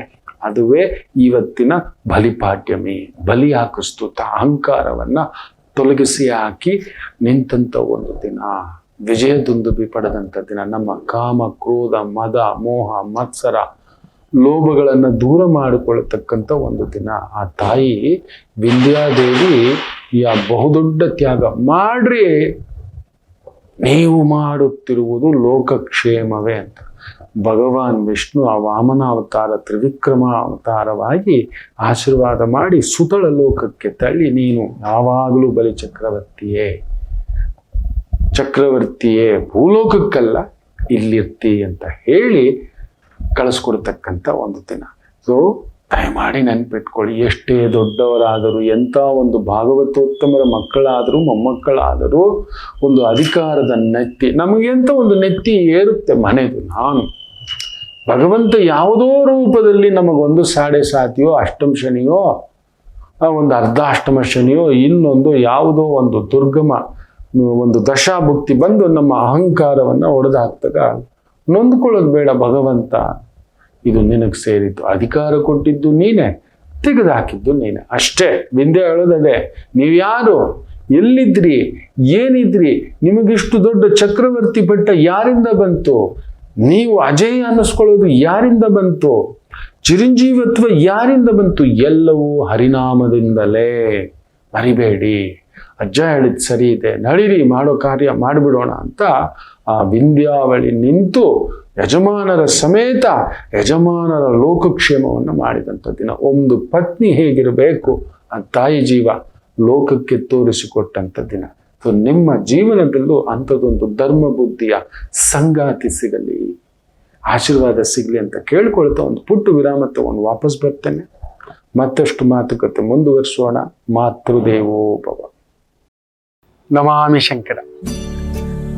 ಅದುವೇ ಇವತ್ತಿನ ಬಲಿಪಾಡ್ಯಮಿ. ಬಲಿ ಹಾಕಿಸ್ತುತ ಅಹಂಕಾರವನ್ನ ತೊಲಗಿಸಿ ಹಾಕಿ ನಿಂತಂತ ಒಂದು ದಿನ, ವಿಜಯದುಂದುಬಿ ಪಡೆದಂಥ ದಿನ. ನಮ್ಮ ಕಾಮ, ಕ್ರೋಧ, ಮದ, ಮೋಹ, ಮತ್ಸರ, ಲೋಭಗಳನ್ನು ದೂರ ಮಾಡಿಕೊಳ್ಳತಕ್ಕಂಥ ಒಂದು ದಿನ. ಆ ತಾಯಿ ವಿಂಧ್ಯಾದೇವಿ ಬಹುದೊಡ್ಡ ತ್ಯಾಗ ಮಾಡ್ರಿ, ನೀವು ಮಾಡುತ್ತಿರುವುದು ಲೋಕಕ್ಷೇಮವೇ ಅಂತ ಭಗವಾನ್ ವಿಷ್ಣು ಆ ವಾಮನ ಅವತಾರ ತ್ರಿವಿಕ್ರಮ ಅವತಾರವಾಗಿ ಆಶೀರ್ವಾದ ಮಾಡಿ ಸುತಳ ಲೋಕಕ್ಕೆ ತಳ್ಳಿ, ನೀನು ಯಾವಾಗಲೂ ಬಲಿ ಚಕ್ರವರ್ತಿಯೇ ಭೂಲೋಕಕ್ಕಲ್ಲ ಇಲ್ಲಿರ್ತಿ ಅಂತ ಹೇಳಿ ಕಳಿಸ್ಕೊಡ್ತಕ್ಕಂಥ ಒಂದು ದಿನ. ಸೊ ದಯಮಾಡಿ ನೆನ್ಪಿಟ್ಕೊಳ್ಳಿ, ಎಷ್ಟೇ ದೊಡ್ಡವರಾದರೂ, ಎಂಥ ಒಂದು ಭಾಗವತೋತ್ತಮರ ಮಕ್ಕಳಾದರೂ ಮೊಮ್ಮಕ್ಕಳಾದರೂ ಒಂದು ಅಧಿಕಾರದ ನೆತ್ತಿ ನಮಗೆಂತ ಒಂದು ನೆತ್ತಿ ಏರುತ್ತೆ ಮನೆದು. ನಾನು ಭಗವಂತ ಯಾವುದೋ ರೂಪದಲ್ಲಿ ನಮಗೊಂದು ಸಾಡೆ ಸಾತಿಯೋ, ಅಷ್ಟಮ ಶನಿಯೋ, ಒಂದು ಅರ್ಧ ಅಷ್ಟಮ ಶನಿಯೋ, ಇನ್ನೊಂದು ಯಾವುದೋ ಒಂದು ದುರ್ಗಮ ಒಂದು ದಶಾಭುಕ್ತಿ ಬಂದು ನಮ್ಮ ಅಹಂಕಾರವನ್ನು ಒಡೆದು ಹಾಕ್ದಾಗ ನೊಂದ್ಕೊಳ್ಳೋದು ಬೇಡ. ಭಗವಂತ ಇದು ನಿನಗೆ ಸೇರಿದ್ದು, ಅಧಿಕಾರ ಕೊಟ್ಟಿದ್ದು ನೀನೇ, ತೆಗೆದುಹಾಕಿದ್ದು ನೀನೆ ಅಷ್ಟೇ. ವಿಂಧ್ಯ ಹೇಳೋದದೇ, ನೀವು ಯಾರು, ಎಲ್ಲಿದ್ರಿ, ಏನಿದ್ರಿ, ನಿಮಗಿಷ್ಟು ದೊಡ್ಡ ಚಕ್ರವರ್ತಿ ಪಟ್ಟ ಯಾರಿಂದ ಬಂತು, ನೀವು ಅಜೇಯ ಅನ್ನಿಸ್ಕೊಳ್ಳೋದು ಯಾರಿಂದ ಬಂತು, ಚಿರಂಜೀವತ್ವ ಯಾರಿಂದ ಬಂತು, ಎಲ್ಲವೂ ಹರಿನಾಮದಿಂದಲೇ. ಮರಿಬೇಡಿ. ಅಜ್ಜ ಹೇಳಿದ್ ಸರಿ ಇದೆ, ನಡೀರಿ ಮಾಡೋ ಕಾರ್ಯ ಮಾಡಿಬಿಡೋಣ ಅಂತ ಆ ವಿಂಧ್ಯಾವಳಿ ನಿಂತು ಯಜಮಾನರ ಸಮೇತ ಯಜಮಾನರ ಲೋಕಕ್ಷೇಮವನ್ನು ಮಾಡಿದಂಥ ದಿನ. ಒಂದು ಪತ್ನಿ ಹೇಗಿರಬೇಕು ಆ ತಾಯಿ ಜೀವ ಲೋಕಕ್ಕೆ ತೋರಿಸಿಕೊಟ್ಟಂಥ ದಿನ. ಸೊ ನಿಮ್ಮ ಜೀವನದಲ್ಲೂ ಅಂಥದ್ದೊಂದು ಧರ್ಮ ಬುದ್ಧಿಯ ಸಂಗಾತಿ ಸಿಗಲಿ, ಆಶೀರ್ವಾದ ಸಿಗಲಿ ಅಂತ ಕೇಳ್ಕೊಳ್ತಾ ಒಂದು ಪುಟ್ಟ ವಿರಾಮ ತಗೊಂಡು ವಾಪಸ್ ಬರ್ತೇನೆ. ಮತ್ತಷ್ಟು ಮಾತುಕತೆ ಮುಂದುವರಿಸೋಣ. ಮಾತೃದೇವೋ ಭವ. ನಮಾಮಿ ಶಂಕರ.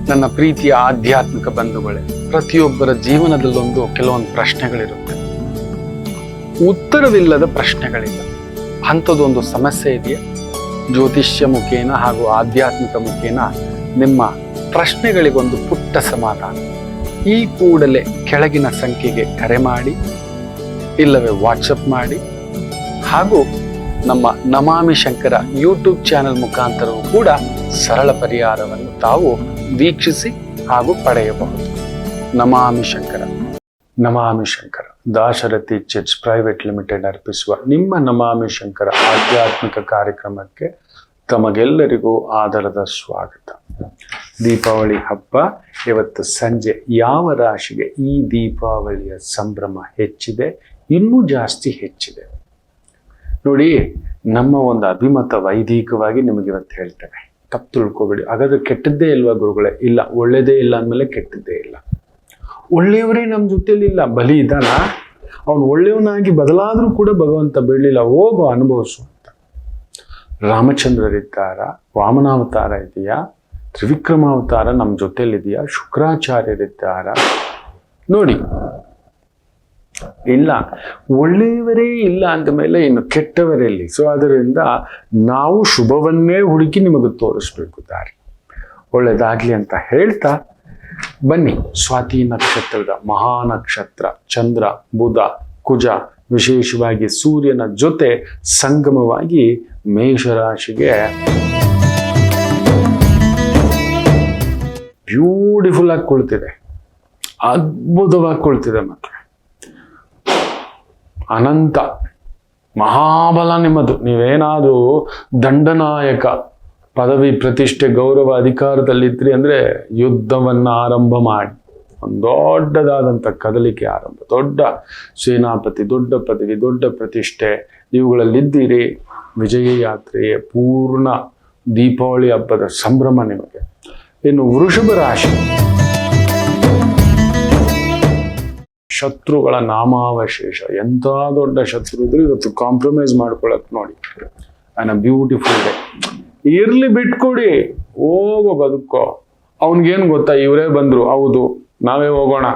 ನನ್ನ ಪ್ರೀತಿಯ ಆಧ್ಯಾತ್ಮಿಕ ಬಂಧುಗಳೇ, ಪ್ರತಿಯೊಬ್ಬರ ಜೀವನದಲ್ಲೊಂದು ಕೆಲವೊಂದು ಪ್ರಶ್ನೆಗಳಿರುತ್ತೆ, ಉತ್ತರವಿಲ್ಲದ ಪ್ರಶ್ನೆಗಳಿಲ್ಲ. ಅಂಥದ್ದೊಂದು ಸಮಸ್ಯೆ ಇದೆಯಾ? ಜ್ಯೋತಿಷ್ಯ ಮುಖೇನ ಹಾಗೂ ಆಧ್ಯಾತ್ಮಿಕ ಮುಖೇನ ನಿಮ್ಮ ಪ್ರಶ್ನೆಗಳಿಗೊಂದು ಪುಟ್ಟ ಸಮಾಧಾನ. ಈ ಕೂಡಲೇ ಕೆಳಗಿನ ಸಂಖ್ಯೆಗೆ ಕರೆ ಮಾಡಿ, ಇಲ್ಲವೇ ವಾಟ್ಸಪ್ ಮಾಡಿ, ಹಾಗೂ ನಮ್ಮ ನಮಾಮಿ ಶಂಕರ ಯೂಟ್ಯೂಬ್ ಚಾನೆಲ್ ಮುಖಾಂತರವೂ ಕೂಡ ಸರಳ ಪರಿಹಾರವನ್ನು ತಾವು ವೀಕ್ಷಿಸಿ ಹಾಗೂ ಪಡೆಯಬಹುದು. ನಮಾಮಿ ಶಂಕರ. ನಮಾಮಿ Shankara Dasharathi chits private limited ಅರ್ಪಿಸುವ ನಿಮ್ಮ ನಮಾಮಿ ಶಂಕರ ಆಧ್ಯಾತ್ಮಿಕ ಕಾರ್ಯಕ್ರಮಕ್ಕೆ ತಮಗೆಲ್ಲರಿಗೂ ಆದರದ ಸ್ವಾಗತ. ದೀಪಾವಳಿ ಹಬ್ಬ ಇವತ್ತು ಸಂಜೆ. ಯಾವ ರಾಶಿಗೆ ಈ ದೀಪಾವಳಿಯ ಸಂಭ್ರಮ ಹೆಚ್ಚಿದೆ, ಇನ್ನೂ ಜಾಸ್ತಿ ಹೆಚ್ಚಿದೆ ನೋಡಿ. ನಮ್ಮ ಒಂದು ಅಭಿಮತ ವೈದಿಕವಾಗಿ ನಿಮಗೆ ಇವತ್ತು ಹೇಳ್ತೇನೆ, ತಪ್ಪು ತಿಳ್ಕೊಬೇಡಿ. ಹಾಗಾದ್ರೆ ಕೆಟ್ಟದ್ದೇ ಇಲ್ವಾ ಗುರುಗಳೇ? ಇಲ್ಲ. ಒಳ್ಳೇದೇ ಇಲ್ಲ ಅಂದಮೇಲೆ ಕೆಟ್ಟದ್ದೇ ಇಲ್ಲ. ಒಳ್ಳೆಯವರೇ ನಮ್ಮ ಜೊತೆಲಿ ಇಲ್ಲ. ಬಲಿ ಇದ್ದಾನ, ಅವನು ಒಳ್ಳೆಯವನಾಗಿ ಬದಲಾದ್ರೂ ಕೂಡ ಭಗವಂತ ಬಿಡಲಿಲ್ಲ. ಹೋಗೋ ಅನುಭವಿಸು ಅಂತ. ರಾಮಚಂದ್ರರಿದ್ದಾರ, ವಾಮನಾವತಾರ ಇದೆಯಾ, ತ್ರಿವಿಕ್ರಮಾವತಾರ ನಮ್ಮ ಜೊತೆಲಿದೆಯಾ, ಶುಕ್ರಾಚಾರ್ಯರಿದ್ದಾರ ನೋಡಿ. ಇಲ್ಲ, ಒಳ್ಳೆಯವರೇ ಇಲ್ಲ ಅಂದ ಮೇಲೆ ಇನ್ನು ಕೆಟ್ಟವರೆಲ್ಲಿ? ಸೊ ಅದರಿಂದ ನಾವು ಶುಭವನ್ನೇ ಹುಡುಕಿ ನಿಮಗೆ ತೋರಿಸ್ಬೇಕು ದಾರಿ. ಒಳ್ಳೆದಾಗ್ಲಿ ಅಂತ ಹೇಳ್ತಾ ಬನ್ನಿ. ಸ್ವಾತಿ ನಕ್ಷತ್ರದ ಮಹಾನಕ್ಷತ್ರ ಚಂದ್ರ, ಬುಧ, ಕುಜ, ವಿಶೇಷವಾಗಿ ಸೂರ್ಯನ ಜೊತೆ ಸಂಗಮವಾಗಿ ಮೇಷರಾಶಿಗೆ ಬ್ಯೂಟಿಫುಲ್ ಆಗಿ ಕುಳಿತಿದೆ, ಅದ್ಭುತವಾಗಿ ಕುಳಿತಿದೆ. ಮಕ್ಕಳು ಅನಂತ ಮಹಾಬಲ ನಿಮ್ಮದು. ನೀವೇನಾದ್ರೂ ದಂಡನಾಯಕ ಪದವಿ, ಪ್ರತಿಷ್ಠೆ, ಗೌರವ, ಅಧಿಕಾರದಲ್ಲಿದ್ರಿ ಅಂದ್ರೆ ಯುದ್ಧವನ್ನ ಆರಂಭ ಮಾಡಿ ಒಂದು ದೊಡ್ಡದಾದಂಥ ಕದಲಿಕೆ ಆರಂಭ. ದೊಡ್ಡ ಸೇನಾಪತಿ, ದೊಡ್ಡ ಪದವಿ, ದೊಡ್ಡ ಪ್ರತಿಷ್ಠೆ ಇವುಗಳಲ್ಲಿದ್ದೀರಿ. ವಿಜಯ ಯಾತ್ರೆಯೇ ಪೂರ್ಣ ದೀಪಾವಳಿ ಹಬ್ಬದ ಸಂಭ್ರಮ ನಿಮಗೆ. ಇನ್ನು ವೃಷಭ ರಾಶಿ, ಶತ್ರುಗಳ ನಾಮಾವಶೇಷ. ಎಂಥ ದೊಡ್ಡ ಶತ್ರು ಇದ್ರು ಇವತ್ತು ಕಾಂಪ್ರಮೈಸ್ ಮಾಡ್ಕೊಳಕ್ ನೋಡಿ. On a beautiful day. ಇರ್ಲಿ, ಬಿಟ್ಕೊಡಿ, ಹೋಗೋ ಬದುಕೋ. ಅವನ್ಗೇನು ಗೊತ್ತಾ, ಇವರೇ ಬಂದ್ರು, ಹೌದು ನಾವೇ ಹೋಗೋಣ,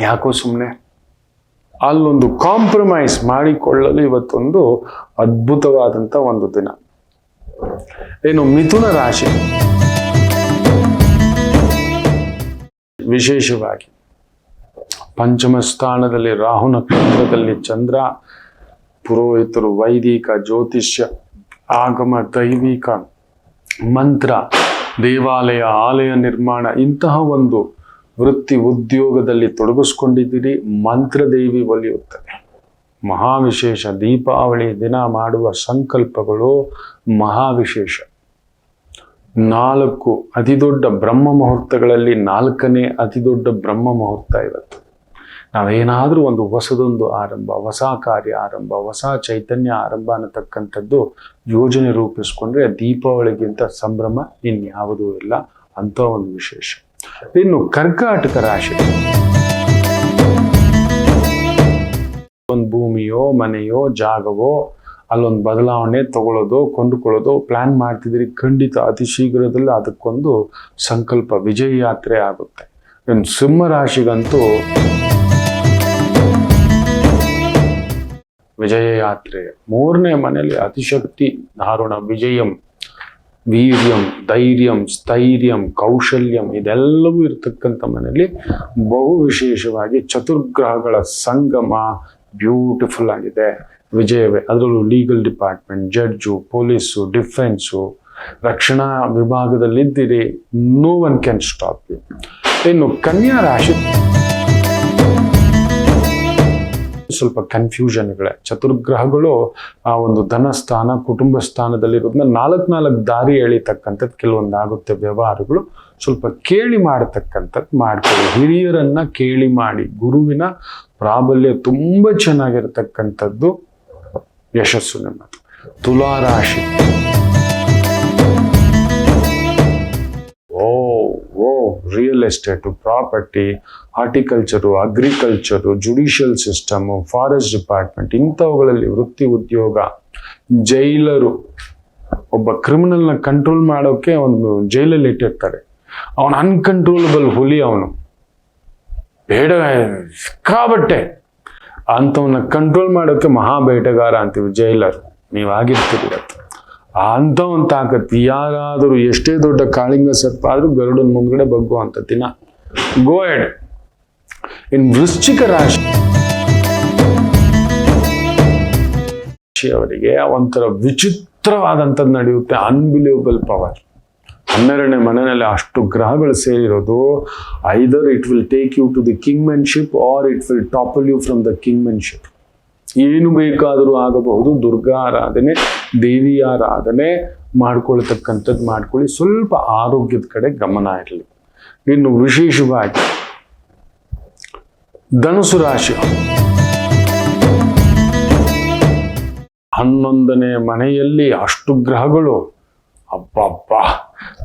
ಯಾಕೋ ಸುಮ್ಮನೆ. ಅಲ್ಲೊಂದು ಕಾಂಪ್ರಮೈಸ್ ಮಾಡಿಕೊಳ್ಳಲು ಇವತ್ತೊಂದು ಅದ್ಭುತವಾದಂಥ ಒಂದು ದಿನ. ಏನು ಮಿಥುನ ರಾಶಿ, ವಿಶೇಷವಾಗಿ ಪಂಚಮ ಸ್ಥಾನದಲ್ಲಿ ರಾಹು ನಕ್ಷತ್ರದಲ್ಲಿ ಚಂದ್ರ. ಪುರೋಹಿತರು, ವೈದಿಕ, ಜ್ಯೋತಿಷ್ಯ, ಆಗಮ, ದೈವಿಕ, ಮಂತ್ರ, ದೇವಾಲಯ, ಆಲಯ ನಿರ್ಮಾಣ ಇಂತಹ ಒಂದು ವೃತ್ತಿ ಉದ್ಯೋಗದಲ್ಲಿ ತೊಡಗಿಸ್ಕೊಂಡಿದ್ದೀರಿ. ಮಂತ್ರದೇವಿ ಒಲಿಯುತ್ತದೆ. ಮಹಾವಿಶೇಷ. ದೀಪಾವಳಿ ದಿನ ಮಾಡುವ ಸಂಕಲ್ಪಗಳು ಮಹಾವಿಶೇಷ. 4 ಅತಿದೊಡ್ಡ ಬ್ರಹ್ಮ ಮುಹೂರ್ತಗಳಲ್ಲಿ 4ನೇ ಅತಿದೊಡ್ಡ ಬ್ರಹ್ಮ ಮುಹೂರ್ತ ಇವತ್ತು. ನಾವೇನಾದ್ರೂ ಒಂದು ಹೊಸದೊಂದು ಆರಂಭ, ಹೊಸ ಕಾರ್ಯ ಆರಂಭ, ಹೊಸ ಚೈತನ್ಯ ಆರಂಭ ಅನ್ನತಕ್ಕಂಥದ್ದು ಯೋಜನೆ ರೂಪಿಸ್ಕೊಂಡ್ರೆ ದೀಪಾವಳಿಗಿಂತ ಸಂಭ್ರಮ ಇನ್ಯಾವುದೂ ಇಲ್ಲ. ಅಂತ ಒಂದು ವಿಶೇಷ. ಇನ್ನು ಕರ್ಕಾಟಕ ರಾಶಿ, ಒಂದು ಭೂಮಿಯೋ ಮನೆಯೋ ಜಾಗವೋ ಅಲ್ಲೊಂದು ಬದಲಾವಣೆ ತಗೊಳ್ಳೋದು, ಕೊಂಡುಕೊಳ್ಳೋದು ಪ್ಲಾನ್ ಮಾಡ್ತಿದ್ದೀರಿ. ಖಂಡಿತ ಅತಿ ಶೀಘ್ರದಲ್ಲಿ ಅದಕ್ಕೊಂದು ಸಂಕಲ್ಪ, ವಿಜಯ ಯಾತ್ರೆ ಆಗುತ್ತೆ. ಇನ್ನು ಸಿಂಹ ರಾಶಿಗಂತೂ ವಿಜಯ ಯಾತ್ರೆ. 3ನೇ ಮನೆಯಲ್ಲಿ ಅತಿಶಕ್ತಿ ಧಾರಣ, ವಿಜಯಂ, ವೀರ್ಯಂ, ಧೈರ್ಯಂ, ಸ್ಥೈರ್ಯಂ, ಕೌಶಲ್ಯಂ ಇದೆಲ್ಲವೂ ಇರತಕ್ಕಂಥ ಮನೆಯಲ್ಲಿ ಬಹು ವಿಶೇಷವಾಗಿ ಚತುರ್ಗ್ರಹಗಳ ಸಂಗಮ, ಬ್ಯೂಟಿಫುಲ್ ಆಗಿದೆ. ವಿಜಯವೇ. ಅದರಲ್ಲೂ legal department, judge, police, defence, ರಕ್ಷಣಾ ವಿಭಾಗದಲ್ಲಿದ್ದೀರಿ. No one can stop you. ಇನ್ನು ಕನ್ಯಾ ರಾಶಿ ಸ್ವಲ್ಪ ಕನ್ಫ್ಯೂಷನ್ಗಳೇ. ಚತುರ್ಗ್ರಹಗಳು ಆ ಒಂದು ಧನ ಸ್ಥಾನ, ಕುಟುಂಬ ಸ್ಥಾನದಲ್ಲಿರೋದನ್ನ ನಾಲ್ಕು ದಾರಿ ಎಳಿತಕ್ಕಂಥದ್ದು ಕೆಲವೊಂದು ಆಗುತ್ತೆ. ವ್ಯವಹಾರಗಳು ಸ್ವಲ್ಪ ಕೇಳಿ ಮಾಡತಕ್ಕಂಥದ್ದು ಮಾಡ್ಕೊಳ್ಳಿ. ಹಿರಿಯರನ್ನ ಕೇಳಿ ಮಾಡಿ. ಗುರುವಿನ ಪ್ರಾಬಲ್ಯ ತುಂಬಾ ಚೆನ್ನಾಗಿರ್ತಕ್ಕಂಥದ್ದು ಯಶಸ್ಸು ನಿಮ್ಮದು. ತುಲಾ ರಾಶಿ. Real estate, property, horticulture, agriculture, judicial system, forest department, ಇಂಥವುಗಳಲ್ಲಿ ವೃತ್ತಿ ಉದ್ಯೋಗ. ಜೈಲರು, ಒಬ್ಬ ಕ್ರಿಮಿನಲ್ನ ಕಂಟ್ರೋಲ್ ಮಾಡೋಕೆ ಒಂದು ಜೈಲಲ್ಲಿ ಇಟ್ಟಿರ್ತಾರೆ. ಅವನು ಅನ್ಕಂಟ್ರೋಲಬಲ್ ಹುಲಿ, ಅವನು ಬೇಡ ಸಿಕ್ಕಾಬಟ್ಟೆ. ಅಂಥವನ್ನ ಕಂಟ್ರೋಲ್ ಮಾಡೋಕೆ ಮಹಾಬೇಟೆಗಾರ ಅಂತೀವಿ ಜೈಲರ್. ನೀವಾಗಿರ್ತೀರಿ ಅದು. ಅಂಥವನ್ ತಾಕತ್ತು. ಯಾರಾದರೂ ಎಷ್ಟೇ ದೊಡ್ಡ ಕಾಳಿಂಗ ಸರ್ಪ ಆದ್ರೂ ಗರುಡನ ಮುಂದ್ಗಡೆ ಬಗ್ಗುವಂಥ ದಿನ. ಗೋ ಹೆಡ್. ಇನ್ ವೃಶ್ಚಿಕ ರಾಶಿಯವರಿಗೆ ಒಂಥರ ವಿಚಿತ್ರವಾದಂಥದ್ದು ನಡೆಯುತ್ತೆ. Unbelievable power. 12ನೇ ಮನೆಯಲ್ಲಿ ಅಷ್ಟು ಗ್ರಹಗಳು ಸೇರಿರೋದು. Either it will take you to the kingmanship or it will topple you from the kingmanship. ಏನು ಬೇಕಾದರೂ ಆಗಬಹುದು. ದುರ್ಗಾ ಆರಾಧನೆ, ದೇವಿ ಆರಾಧನೆ ಮಾಡ್ಕೊಳ್ತಕ್ಕಂಥದ್ದು ಮಾಡ್ಕೊಳ್ಳಿ. ಸ್ವಲ್ಪ ಆರೋಗ್ಯದ ಕಡೆ ಗಮನ ಇರಲಿ. ಇನ್ನು ವಿಶೇಷವಾಗಿ ಧನುಸು ರಾಶಿ. 11ನೇ ಮನೆಯಲ್ಲಿ ಅಷ್ಟು ಗ್ರಹಗಳು. ಅಬ್ಬಬ್ಬ,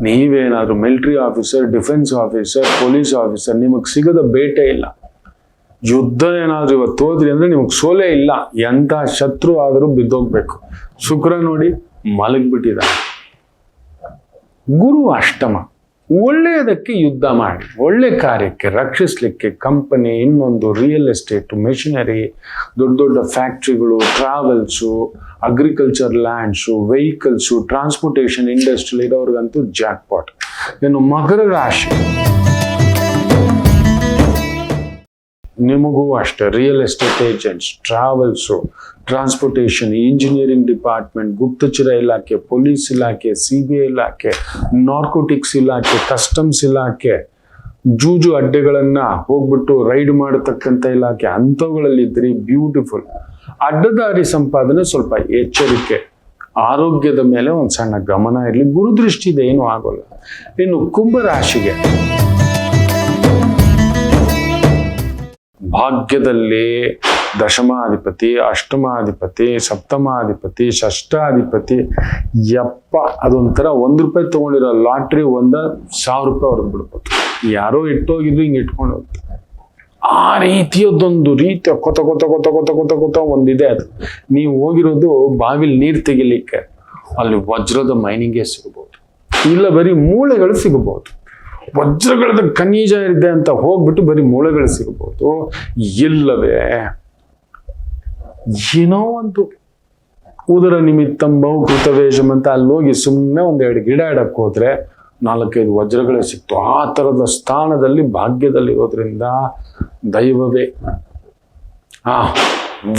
ನೀವೇನಾದ್ರೂ military officer, defence officer, police officer, ನಿಮಗೆ ಸಿಗದ ಬೇಟೆ ಇಲ್ಲ. ಯುದ್ಧ ಏನಾದ್ರೂ ಇವತ್ತು ಹೋದ್ರಿ ಅಂದ್ರೆ ನಿಮಗೆ ಸೋಲೆ ಇಲ್ಲ. ಎಂಥ ಶತ್ರು ಆದರೂ ಬಿದ್ದೋಗ್ಬೇಕು. ಶುಕ್ರ ನೋಡಿ ಮಲಗ್ಬಿಟ್ಟಿದ್ದಾನೆ. ಗುರು ಅಷ್ಟಮ. ಒಳ್ಳೆಯದಕ್ಕೆ ಯುದ್ಧ ಮಾಡಿ, ಒಳ್ಳೆ ಕಾರ್ಯಕ್ಕೆ ರಕ್ಷಿಸ್ಲಿಕ್ಕೆ ಕಂಪನಿ, ಇನ್ನೊಂದು ರಿಯಲ್ ಎಸ್ಟೇಟು, ಮೆಷಿನರಿ, ದೊಡ್ಡ ದೊಡ್ಡ ಫ್ಯಾಕ್ಟ್ರಿಗಳು, travels, agriculture lands, vehicles, transportation industry ಇರೋರ್ಗಂತೂ ಜಾಕ್ಪಾಟ್. ಇನ್ನು ಮಕರ ರಾಶಿ. ನಿಮಗೂ ಅಷ್ಟೇ. Real estate agents, travels, transportation, engineering department, ಗುಪ್ತಚರ ಇಲಾಖೆ, ಪೊಲೀಸ್ ಇಲಾಖೆ, CBI ಇಲಾಖೆ, ನಾರ್ಕೋಟಿಕ್ಸ್ ಇಲಾಖೆ, ಕಸ್ಟಮ್ಸ್ ಇಲಾಖೆ, ಜೂಜು ಅಡ್ಡೆಗಳನ್ನ ಹೋಗ್ಬಿಟ್ಟು ರೈಡ್ ಮಾಡತಕ್ಕಂಥ ಇಲಾಖೆ, ಅಂಥವುಗಳಲ್ಲಿದ್ದರೆ ಬ್ಯೂಟಿಫುಲ್. ಅಡ್ಡದಾರಿ ಸಂಪಾದನೆ ಸ್ವಲ್ಪ ಎಚ್ಚರಿಕೆ. ಆರೋಗ್ಯದ ಮೇಲೆ ಒಂದು ಸಣ್ಣ ಗಮನ ಇರಲಿ. ಗುರುದೃಷ್ಟಿ ಇದೆ, ಏನೂ ಆಗೋಲ್ಲ. ಇನ್ನು ಕುಂಭರಾಶಿಗೆ. ಭಾಗ್ಯದಲ್ಲಿ ದಶಮಾಧಿಪತಿ, ಅಷ್ಟಮಾಧಿಪತಿ, ಸಪ್ತಮಾಧಿಪತಿ, ಷಷ್ಠಾಧಿಪತಿ. ಯಪ್ಪ, ಅದೊಂಥರ ₹1 ತಗೊಂಡಿರೋ ಲಾಟ್ರಿ ₹1,000 ಹೊಡೆದು ಬಿಡ್ಬೋದು. ಯಾರೋ ಇಟ್ಟೋಗಿದ್ರು ಹಿಂಗೆ ಇಟ್ಕೊಂಡು ಹೋಗ್ತಾರೆ. ಆ ರೀತಿಯದೊಂದು ರೀತಿಯ ಕೊತ ಒಂದಿದೆ. ಅದು ನೀವು ಹೋಗಿರೋದು ಬಾವಿಲಿ ನೀರು ತೆಗಿಲಿಕ್ಕೆ. ಅಲ್ಲಿ ವಜ್ರದ ಮೈನಿಂಗೇ ಸಿಗಬಹುದು, ಇಲ್ಲ ಬರೀ ಮೂಳೆಗಳು ಸಿಗಬಹುದು. ವಜ್ರಗಳದ ಖನಿಜ ಇದೆ ಅಂತ ಹೋಗ್ಬಿಟ್ಟು ಬರೀ ಮೂಳೆಗಳು ಸಿಗಬಹುದು. ಇಲ್ಲವೇ ಏನೋ ಒಂದು ಉದರ ನಿಮಿತ್ತಂ ಬಹುಕೃತವೇಷಂ ಅಂತ ಅಲ್ಲಿ ಹೋಗಿ ಸುಮ್ಮನೆ 1-2 ಗಿಡ ಇಡಕ್ಕೆ ಹೋದ್ರೆ 4-5 ವಜ್ರಗಳೇ ಸಿಕ್ತು. ಆ ತರದ ಸ್ಥಾನದಲ್ಲಿ ಭಾಗ್ಯದಲ್ಲಿರೋದ್ರಿಂದ ದೈವವೇ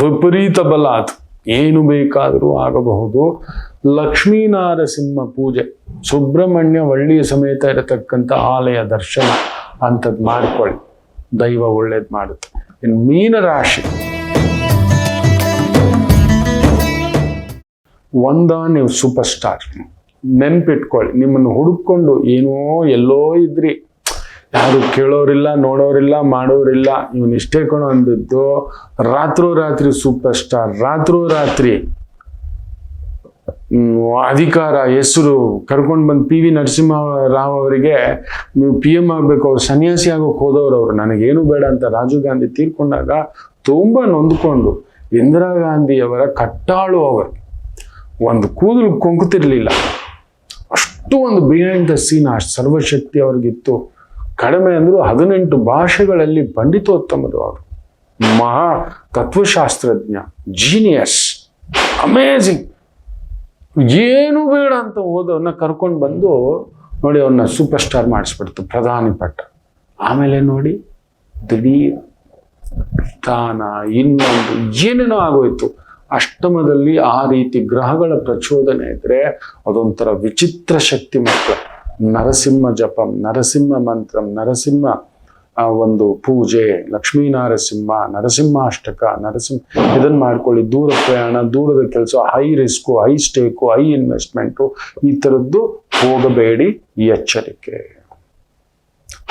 ವಿಪರೀತ ಬಲ. ಅದು ಏನು ಬೇಕಾದರೂ ಆಗಬಹುದು. ಲಕ್ಷ್ಮೀನಾರಸಿಂಹ ಪೂಜೆ, ಸುಬ್ರಹ್ಮಣ್ಯ ವಳ್ಳಿಯ ಸಮೇತ ಇರತಕ್ಕಂಥ ಆಲಯ ದರ್ಶನ ಅಂಥದ್ದು ಮಾಡ್ಕೊಳ್ಳಿ. ದೈವ ಒಳ್ಳೇದು ಮಾಡುತ್ತೆ. ಇನ್ನು ಮೀನರಾಶಿ. ನೀವು ಸೂಪರ್ ಸ್ಟಾರ್. ನೆನ್ಪಿಟ್ಕೊಳ್ಳಿ, ನಿಮ್ಮನ್ನು ಹುಡುಕೊಂಡು ಏನೋ ಎಲ್ಲೋ ಇದ್ರಿ, ಯಾರು ಕೇಳೋರಿಲ್ಲ, ನೋಡೋರಿಲ್ಲ, ಮಾಡೋರಿಲ್ಲ. ಇವನು ಇಷ್ಟೇ ಕಣೋ ಅಂದಿದ್ದು ರಾತ್ರೋರಾತ್ರಿ ಸೂಪರ್ ಸ್ಟಾರ್. ರಾತ್ರೋರಾತ್ರಿ ಅಧಿಕಾರ, ಹೆಸರು ಕರ್ಕೊಂಡು ಬಂದು PV ನರಸಿಂಹರಾವ್ ಅವರಿಗೆ ನೀವು PM ಆಗ್ಬೇಕು, ಅವ್ರು ಸನ್ಯಾಸಿ ಆಗೋಕೆ ಹೋದವ್ರು. ಅವರು ನನಗೇನು ಬೇಡ ಅಂತ ರಾಜೀವ್ ಗಾಂಧಿ ತೀರ್ಕೊಂಡಾಗ ತುಂಬಾ ನೊಂದ್ಕೊಂಡು, ಇಂದಿರಾ ಗಾಂಧಿಯವರ ಕಟ್ಟಾಳು ಅವರು. ಒಂದು ಕೂದಲು ಕೊಂಕುತ್ತಿರ್ಲಿಲ್ಲ. ಅಷ್ಟು ಒಂದು ಬಿಹೈಂಡ್ ದ ಸೀನ್ ಅಷ್ಟು ಸರ್ವಶಕ್ತಿ ಅವ್ರಿಗಿತ್ತು. ಕಡಿಮೆ ಅಂದ್ರು 18 ಭಾಷೆಗಳಲ್ಲಿ ಪಂಡಿತೋತ್ತಮರು ಅವರು. ಮಹಾ ತತ್ವಶಾಸ್ತ್ರಜ್ಞ, ಜೀನಿಯಸ್, ಅಮೇಝಿಂಗ್. ಏನು ಬೇಡ ಅಂತ ಹೋದವ್ರನ್ನ ಕರ್ಕೊಂಡು ಬಂದು ನೋಡಿ ಅವ್ರನ್ನ ಸೂಪರ್ ಸ್ಟಾರ್ ಮಾಡಿಸ್ಬಿಡ್ತು, ಪ್ರಧಾನಿ ಪಟ್ಟ. ಆಮೇಲೆ ನೋಡಿ ದಿಢೀರ್ ದಾನ, ಇನ್ನೊಂದು ಏನೇನೋ ಆಗೋಯ್ತು. ಅಷ್ಟಮದಲ್ಲಿ ಆ ರೀತಿ ಗ್ರಹಗಳ ಪ್ರಚೋದನೆ ಇದ್ರೆ ಅದೊಂಥರ ವಿಚಿತ್ರ ಶಕ್ತಿ ಮಾತ್ರ. ನರಸಿಂಹ ಜಪಂ, ನರಸಿಂಹ ಮಂತ್ರಂ, ನರಸಿಂಹ ಒಂದು ಪೂಜೆ, ಲಕ್ಷ್ಮೀ ನರಸಿಂಹ, ನರಸಿಂಹಾಷ್ಟಕ, ಇದನ್ನ ಮಾಡ್ಕೊಳ್ಳಿ. ದೂರ ಪ್ರಯಾಣ, ದೂರದ ಕೆಲಸ, high risk, high stake, high investment, ಈ ಥರದ್ದು ಹೋಗಬೇಡಿ, ಎಚ್ಚರಿಕೆ.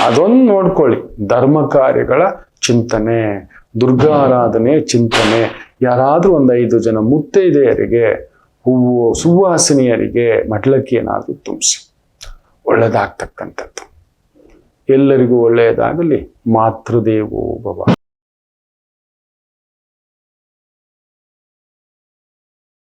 ಅದೊಂದು ನೋಡ್ಕೊಳ್ಳಿ. ಧರ್ಮ ಕಾರ್ಯಗಳ ಚಿಂತನೆ, ದುರ್ಗಾ ಆರಾಧನೆ ಚಿಂತನೆ. ಯಾರಾದ್ರೂ ಒಂದು 5 ಜನ ಮುತ್ತೈದೆಯರಿಗೆ, ಹೂವು ಸುವಾಸಿನಿಯರಿಗೆ ಮಡ್ಲಕ್ಕಿ ಏನಾದ್ರೂ ತುಂಬಿಸಿ, ಒಳ್ಳೆದಾಗ್ತಕ್ಕಂಥದ್ದು. ಎಲ್ಲರಿಗೂ ಒಳ್ಳೆಯದಾಗಲಿ. ಮಾತೃದೇವೋ ಭವ.